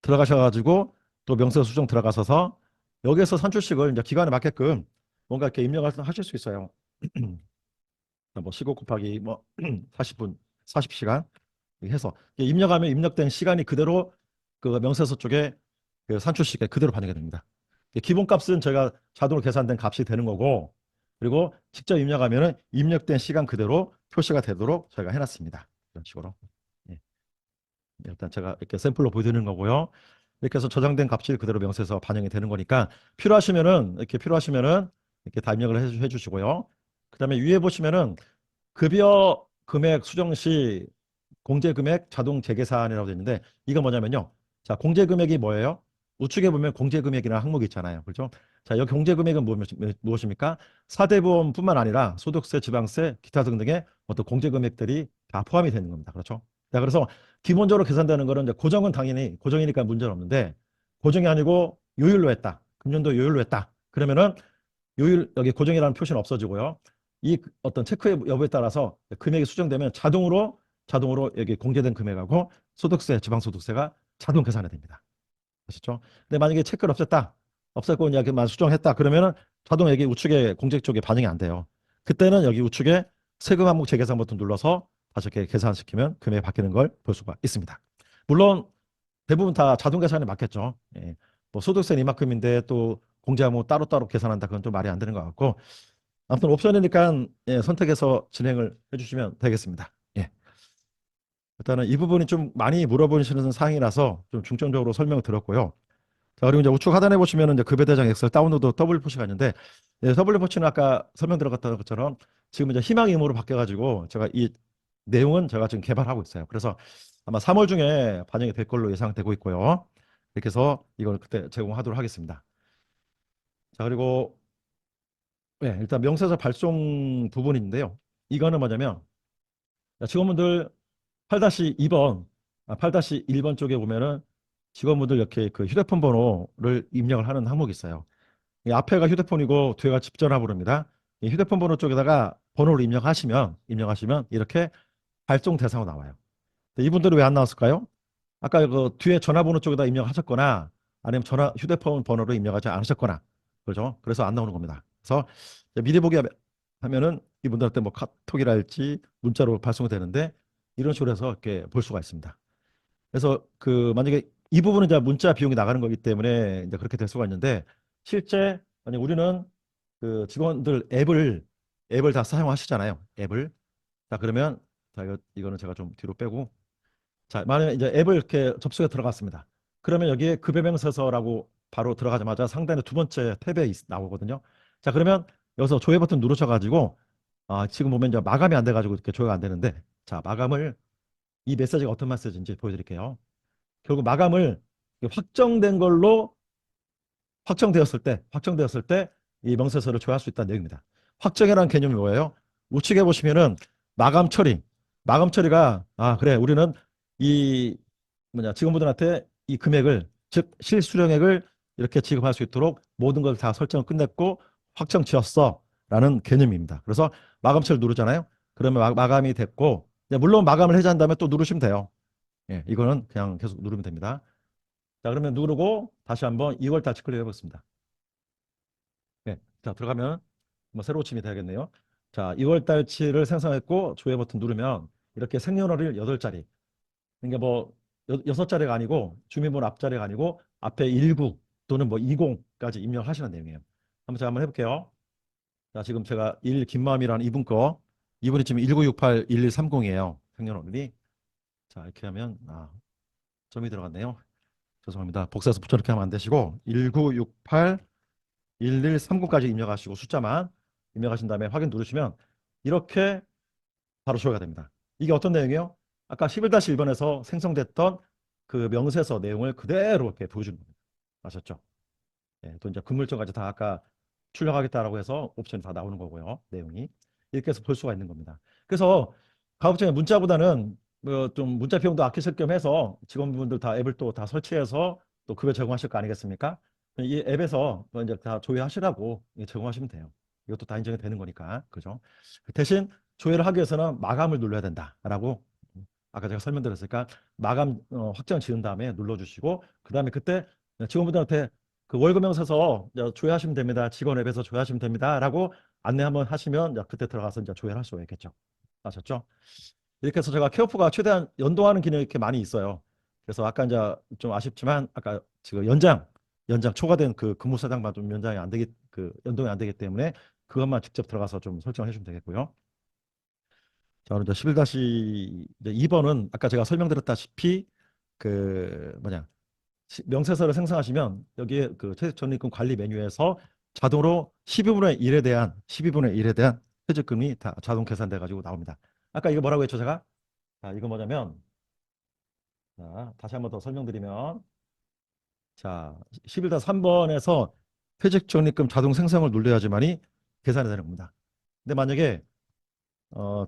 들어가셔가지고 또 명세서 수정 들어가셔서 여기에서 산출식을 이제 기간에 맞게끔 뭔가 이렇게 입력을 하실 수 있어요. 뭐 15 곱하기 뭐 40분, 40시간 해서 입력하면 입력된 시간이 그대로 그 명세서 쪽에 그 산출식에 그대로 반영이 됩니다. 기본값은 저희가 자동으로 계산된 값이 되는 거고 그리고 직접 입력하면은 입력된 시간 그대로 표시가 되도록 저희가 해놨습니다. 이런 식으로. 예. 일단 제가 이렇게 샘플로 보여드리는 거고요. 이렇게 해서 저장된 값이 그대로 명세서 반영이 되는 거니까 필요하시면은 이렇게 다 입력을 해주시고요. 그다음에 위에 보시면은 급여 금액 수정 시 공제 금액 자동 재계산이라고 되어 있는데 이거 뭐냐면요. 자, 공제 금액이 뭐예요? 우측에 보면 공제 금액이라는 항목이 있잖아요. 그렇죠? 자, 여기 공제 금액은 무엇입니까? 사대보험뿐만 아니라 소득세, 지방세, 기타 등등의 어떤 공제 금액들이 다 포함이 되는 겁니다. 그렇죠? 자, 그래서 기본적으로 계산되는 거는 이제 고정은 당연히 고정이니까 문제는 없는데 고정이 아니고 요율로 했다. 금년도 요율로 했다. 그러면은 요율 여기 고정이라는 표시는 없어지고요. 이 어떤 체크 여부에 따라서 금액이 수정되면 자동으로 여기 공제된 금액하고 소득세, 지방소득세가 자동 계산이 됩니다. 아시죠? 근데 만약에 체크를 없앴다, 없앴고 이렇게만 수정했다 그러면은 자동 여기 우측에 공제 쪽에 반영이 안 돼요. 그때는 여기 우측에 세금 항목 재계산 버튼 눌러서 다시 이렇게 계산시키면 금액이 바뀌는 걸 볼 수가 있습니다. 물론 대부분 다 자동 계산에 맞겠죠. 예. 뭐 소득세는 이만큼인데 또 공제하면 따로따로 계산한다 그건 좀 말이 안 되는 것 같고 아무튼 옵션이니까 예, 선택해서 진행을 해주시면 되겠습니다. 예. 일단은 이 부분이 좀 많이 물어보시는 사항이라서 좀 중점적으로 설명을 드렸고요. 자, 그리고 이제 우측 하단에 보시면 이제 급여대장 엑셀 다운로드 더블 표시가 있는데 예, 더블 표시는 아까 설명 들어갔던 것처럼 지금 이제 희망 임무로 바뀌어가지고 제가 이 내용은 제가 지금 개발하고 있어요. 그래서 아마 3월 중에 반영이 될 걸로 예상되고 있고요. 이렇게 해서 이걸 그때 제공하도록 하겠습니다. 자, 그리고 네, 일단 명세서 발송 부분인데요. 이거는 뭐냐면 직원분들 8-2번, 8-1번 쪽에 보면은 직원분들 이렇게 그 휴대폰 번호를 입력을 하는 항목이 있어요. 이 앞에가 휴대폰이고 뒤에가 집전화번호입니다. 이 휴대폰 번호 쪽에다가 번호를 입력하시면 이렇게 발송 대상으로 나와요. 근데 이분들은 왜 안 나왔을까요? 아까 그 뒤에 전화번호 쪽에다 입력하셨거나 아니면 휴대폰 번호를 입력하지 않으셨거나 그렇죠? 그래서 안 나오는 겁니다. 그래서 이제 미리 보기 하면은 이분들한테 뭐 카톡이랄지 문자로 발송이 되는데 이런 식으로 해서 이렇게 볼 수가 있습니다. 그래서 그 만약에 이 부분은 이제 문자 비용이 나가는 거기 때문에 이제 그렇게 될 수가 있는데 실제 만약 우리는 그 직원들 앱을 다 사용하시잖아요. 앱을. 자, 그러면 자, 이거는 제가 좀 뒤로 빼고 자, 만약에 이제 앱을 이렇게 접속해 들어갔습니다. 그러면 여기에 급여명세서라고 바로 들어가자마자 상단에 두 번째 탭에 나오거든요. 자, 그러면 여기서 조회 버튼 누르셔가지고 지금 보면 이제 마감이 안 돼가지고 이렇게 조회가 안 되는데 자, 마감을 이 메시지가 어떤 메시지인지 보여드릴게요. 결국 마감을 확정된 걸로 확정되었을 때 이 명세서를 조회할 수 있다는 내용입니다. 확정이라는 개념이 뭐예요? 우측에 보시면은 마감 처리. 마감 처리가 그래 우리는 이 직원분들한테 이 금액을 즉 실수령액을 이렇게 지급할 수 있도록 모든 걸 다 설정을 끝냈고 확정 지었어라는 개념입니다. 그래서 마감 처리 누르잖아요. 그러면 마감이 됐고 물론 마감을 해제한 다음에 또 누르시면 돼요. 예, 이거는 그냥 계속 누르면 됩니다. 자, 그러면 누르고 다시 한번 2월 달치 클릭해 보겠습니다. 네, 자, 들어가면 뭐 새로 침이 돼야겠네요. 자, 2월 달치를 생성했고 조회 버튼 누르면 이렇게 생년월일 8자리. 그러니까 뭐 6자리가 아니고 주민번호 앞자리가 아니고 앞에 19 또는 뭐 20까지 입력하시는 내용이에요. 한번 제가 한번 해볼게요. 자, 지금 제가 김마음이라는 이분이 지금 1968-1130이에요. 생년월일이. 자, 이렇게 하면 점이 들어갔네요. 죄송합니다. 복사해서 붙여넣기 하면 안 되시고 1968 1139까지 입력하시고 숫자만 입력하신 다음에 확인 누르시면 이렇게 바로 조회가 됩니다. 이게 어떤 내용이에요? 아까 11-1번에서 생성됐던 그 명세서 내용을 그대로 이렇게 보여주는 겁니다. 아셨죠? 예, 또 이제 근물점까지 다 아까 출력하겠다라고 해서 옵션이 다 나오는 거고요. 내용이. 이렇게 해서 볼 수가 있는 겁니다. 그래서 가급적이면 문자보다는 뭐좀 문자 비용도 아끼실 겸 해서 직원분들 다 앱을 또 다 설치해서 또 급여 제공하실 거 아니겠습니까? 이 앱에서 뭐 이제 다 조회하시라고 제공하시면 돼요. 이것도 다 인정이 되는 거니까. 그죠? 대신 조회를 하기 위해서는 마감을 눌러야 된다라고 아까 제가 설명드렸으니까 마감 확정 지은 다음에 눌러주시고 그 다음에 그때 직원분들한테 그 월급명 서서 조회하시면 됩니다. 직원 앱에서 조회하시면 됩니다라고 안내 한번 하시면 그때 들어가서 이제 조회를 할 수가 있겠죠. 아셨죠? 이렇게 해서 제가 케어프가 최대한 연동하는 기능이 이렇게 많이 있어요. 그래서 아까 이제 좀 아쉽지만 아까 지금 연장 초과된 그 근무 사장만 좀 연장이 안 되기 그 연동이 안 되기 때문에 그것만 직접 들어가서 좀 설정을 해주면 되겠고요. 자, 그럼 이제 11-2번은 아까 제가 설명드렸다시피 그 뭐냐 명세서를 생성하시면 여기에 그 퇴직 적립금 관리 메뉴에서 자동으로 12분의 1에 대한 퇴직금이 다 자동 계산돼 가지고 나옵니다. 아까 이거 뭐라고 했죠, 제가? 자, 이거 뭐냐면 자, 다시 한번 더 설명드리면 자, 11-3번에서 퇴직 적립금 자동 생성을 눌러야지만이 계산이 되는 겁니다. 근데 만약에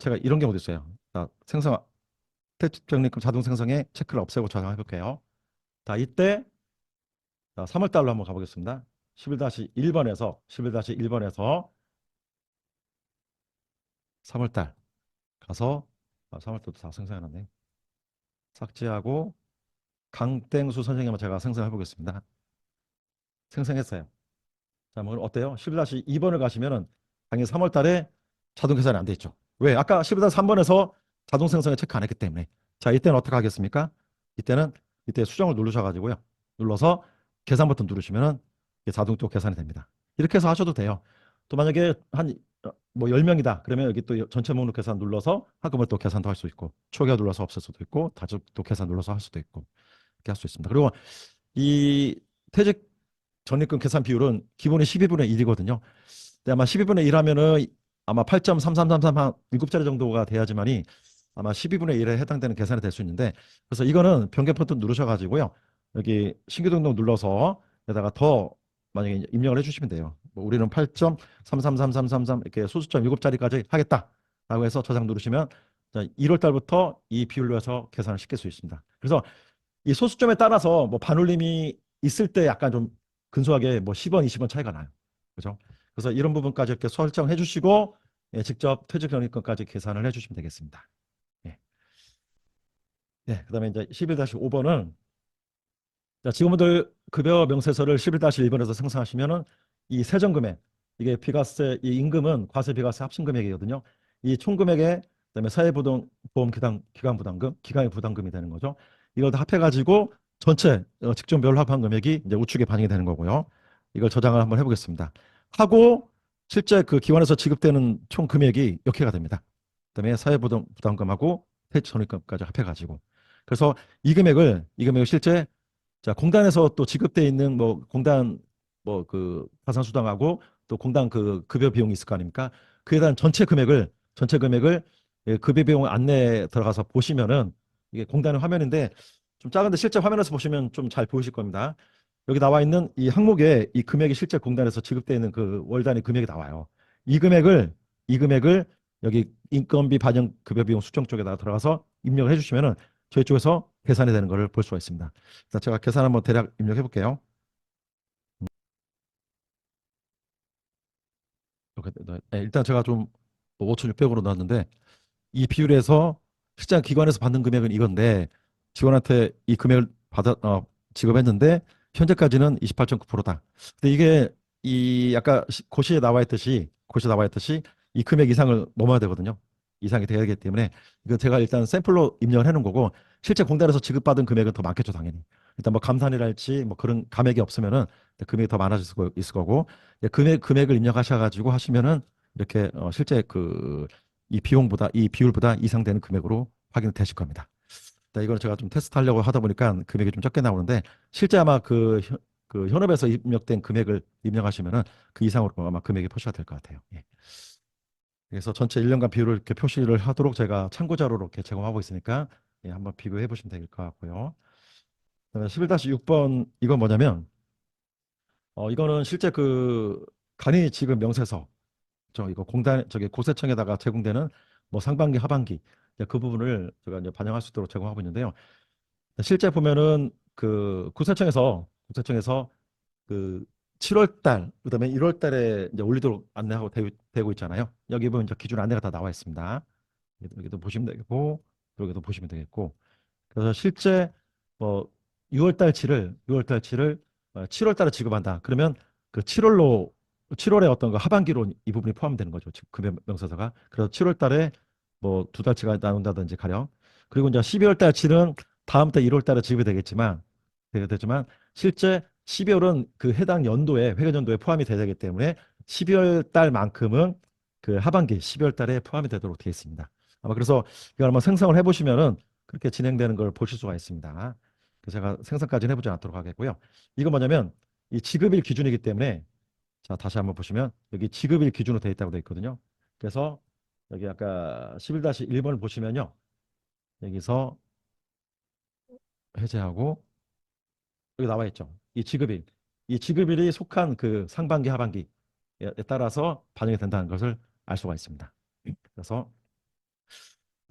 제가 이런 경우도 있어요. 자, 퇴직 적립금 자동 생성에 체크를 없애고 저장해 볼게요. 자, 이때 자, 3월 달로 한번 가보겠습니다. 11-1번에서 3월 달 가서 3월 달도 다 생성해놨네. 삭제하고 강땡수 선생님을 제가 생성해 보겠습니다. 생성했어요. 자, 뭐 어때요? 11-2번을 가시면은 당연히 3월 달에 자동 계산이 안 돼 있죠. 왜? 아까 11-3번에서 자동 생성에 체크 안 했기 때문에. 자, 이때는 어떻게 하겠습니까? 이때는 이때 수정을 누르셔가지고요. 눌러서 계산 버튼 누르시면은 이게 자동 또 계산이 됩니다. 이렇게 해서 하셔도 돼요. 또 만약에 한 뭐 10명이다. 그러면 여기 또 전체 목록 계산 눌러서 한꺼번에 또 계산도 할 수 있고 초기화 눌러서 없앨 수도 있고 다시 또 계산 눌러서 할 수도 있고 이렇게 할 수 있습니다. 그리고 이 퇴직 적립금 계산 비율은 기본이 12분의 1이거든요. 근데 아마 12분의 1 하면은 아마 8.3333 한 7자리 정도가 돼야지만이 아마 12분의 1에 해당되는 계산이 될 수 있는데 그래서 이거는 변경 버튼 누르셔가지고요. 여기 신규 등록 눌러서 여기다가 더 만약에 입력을 해주시면 돼요. 뭐 우리는 8.333333 이렇게 소수점 7자리까지 하겠다라고 해서 저장 누르시면 1월 달부터 이 비율로 해서 계산을 시킬 수 있습니다. 그래서 이 소수점에 따라서 뭐 반올림이 있을 때 약간 좀 근소하게 뭐 10원, 20원 차이가 나요. 그죠? 그래서 이런 부분까지 이렇게 설정해 주시고 직접 퇴직 적립금까지 계산을 해 주시면 되겠습니다. 예. 네, 그다음에 이제 11-5번은 자, 직원분들 급여 명세서를 11-1번에서 생성하시면은 이 세전 금액 이게 비과세 이 임금은 과세 비과세 합친 금액이거든요. 이 총 금액에 그다음에 사회보험 기간 부담금, 기간의 부담금이 되는 거죠. 이걸 다 합해가지고 전체 직종별로 합한 금액이 이제 우측에 반영이 되는 거고요. 이걸 저장을 한번 해보겠습니다. 하고 실제 그 기관에서 지급되는 총 금액이 이렇게가 됩니다. 그다음에 사회보험 부담금하고 퇴직전입금까지 합해가지고 그래서 이 금액을 실제 자, 공단에서 또 지급돼 있는 뭐 공단 뭐 그 가산수당하고 또 공단 그 급여 비용이 있을 거 아닙니까? 그에 대한 전체 금액을 급여 비용 안내에 들어가서 보시면은 이게 공단의 화면인데 좀 작은데 실제 화면에서 보시면 좀 잘 보이실 겁니다. 여기 나와 있는 이 항목에 이 금액이 실제 공단에서 지급되어 있는 그 월 단위 금액이 나와요. 이 금액을 여기 인건비 반영 급여 비용 수정 쪽에다가 들어가서 입력을 해주시면은 저희 쪽에서 계산이 되는 것을 볼 수가 있습니다. 자, 제가 계산 한번 대략 입력해 볼게요. 일단 제가 좀 5,600으로 넣었는데 이 비율에서 실제 기관에서 받는 금액은 이건데 직원한테 이 금액을 지급했는데 현재까지는 28.9%다. 근데 이게 이 아까 고시에 나와 있듯이 이 금액 이상을 넘어야 되거든요. 이상이 돼야 되기 때문에 이거 제가 일단 샘플로 입력을 해놓은 거고 실제 공단에서 지급받은 금액은 더 많겠죠, 당연히. 일단 뭐 감산이랄지 뭐 그런 감액이 없으면은 금액이 더 많아질 수 있을 거고 금액을 입력하셔가지고 하시면은 이렇게 실제 그 이 비율보다 이상되는 금액으로 확인되실 겁니다. 이걸 제가 좀 테스트하려고 하다 보니까 금액이 좀 적게 나오는데 실제 아마 그 현업에서 입력된 금액을 입력하시면은 그 이상으로 아마 금액이 표시가 될 것 같아요. 예. 그래서 전체 1년간 비율을 이렇게 표시를 하도록 제가 참고 자료로 이렇게 제공하고 있으니까 예, 한번 비교해 보시면 될 것 같고요. 그다음에 11-6번 이건 뭐냐면 이거는 실제 그 간이 지금 명세서 이거 공단 저기 고세청에다가 제공되는 뭐 상반기 하반기 이제 그 부분을 제가 이제 반영할 수 있도록 제공하고 있는데요. 실제 보면은 그 구세청에서 그 7월 달 그다음에 1월 달에 이제 올리도록 안내하고 되고 있잖아요. 여기 보면 이제 기준 안내가 다 나와 있습니다. 여기도 보시면 되겠고 여기도 보시면 되겠고 그래서 실제 뭐 6월 달치를 7월 달에 지급한다. 그러면 그 7월에 어떤 그 하반기로 이 부분이 포함되는 거죠. 즉 급여 명세서가. 그래서 7월 달에 뭐 두 달치가 나온다든지 가령. 그리고 이제 12월 달치는 다음 달 1월 달에 지급이 되겠지만 실제 12월은 그 해당 연도에 회계 연도에 포함이 돼야 되기 때문에 12월 달만큼은 그 하반기 12월 달에 포함이 되도록 되어 있습니다. 아마 그래서 이걸 한번 생성을 해보시면은 그렇게 진행되는 걸 보실 수가 있습니다. 그래서 제가 생성까지는 해보지 않도록 하겠고요. 이거 뭐냐면 이 지급일 기준이기 때문에 자 다시 한번 보시면 여기 지급일 기준으로 되어 있다고 되어 있거든요. 그래서 여기 아까 11-1번을 보시면요. 여기서 해제하고 여기 나와 있죠. 이 지급일이 속한 그 상반기 하반기에 따라서 반영이 된다는 것을 알 수가 있습니다. 그래서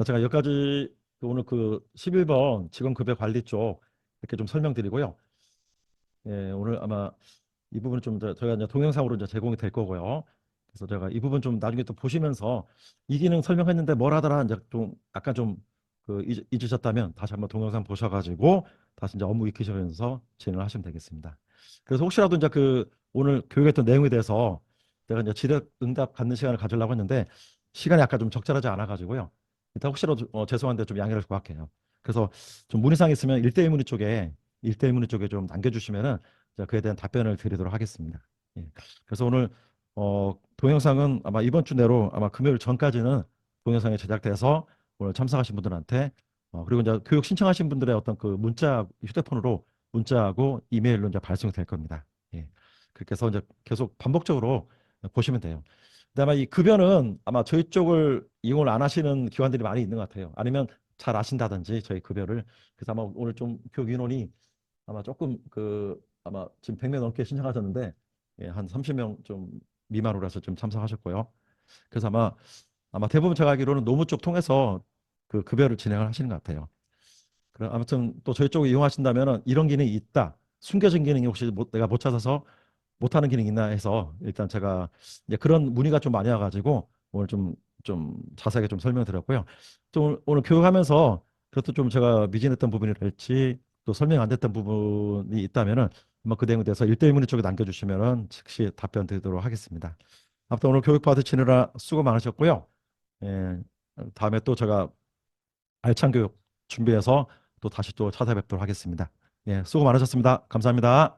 제가 여기까지 오늘 그 11번 직원급여 관리 쪽 이렇게 좀 설명드리고요. 예, 오늘 아마 이 부분은 좀 저희가 이제 동영상으로 이제 제공이 될 거고요. 그래서 제가 이 부분 좀 나중에 또 보시면서 이 기능 설명했는데 뭘 하더라 이제 좀 약간 좀 그 잊으셨다면 다시 한번 동영상 보셔가지고 다시 이제 업무 익히시면서 진행을 하시면 되겠습니다. 그래서 혹시라도 이제 그 오늘 교육했던 내용에 대해서 제가 이제 질의 응답 갖는 시간을 가지려고 했는데 시간이 아까 좀 적절하지 않아 가지고요. 일단 혹시라도 죄송한데 좀 양해를 구할게요. 그래서 좀 문의사항 있으면 일대일 문의 쪽에 좀 남겨주시면은 제가 그에 대한 답변을 드리도록 하겠습니다. 예. 그래서 오늘 동영상은 아마 이번 주 내로 아마 금요일 전까지는 동영상이 제작돼서 오늘 참석하신 분들한테 그리고 이제 교육 신청하신 분들의 어떤 그 문자 휴대폰으로 문자하고 이메일로 이제 발송이 될 겁니다. 예. 그렇게 해서 이제 계속 반복적으로 보시면 돼요. 근데 아마 이 급여는 아마 저희 쪽을 이용을 안 하시는 기관들이 많이 있는 것 같아요. 아니면 잘 아신다든지 저희 급여를. 그래서 아마 오늘 좀 교육 인원이 아마 조금 그 아마 지금 100명 넘게 신청하셨는데 예, 한 30명 좀 미만으로 해서 좀 참석하셨고요. 그래서 아마 대부분 제가 알기로는 노무 쪽 통해서 그 급여를 진행을 하시는 것 같아요. 그럼 아무튼 또 저희 쪽을 이용하신다면은 이런 기능이 있다. 숨겨진 기능이 혹시 내가 못 찾아서 못하는 기능이 있나 해서 일단 제가 이제 그런 문의가 좀 많이 와가지고 오늘 좀 자세하게 좀 설명드렸고요. 또 오늘 교육하면서 그것도 좀 제가 미진했던 부분이랄지 또 설명 안 됐던 부분이 있다면은 아마 그 내용에 대해서 일대일 문의 쪽에 남겨주시면은 즉시 답변 드리도록 하겠습니다. 아무튼 오늘 교육 받으시느라 수고 많으셨고요. 예, 다음에 또 제가 알찬 교육 준비해서 또 다시 또 찾아뵙도록 하겠습니다. 예, 수고 많으셨습니다. 감사합니다.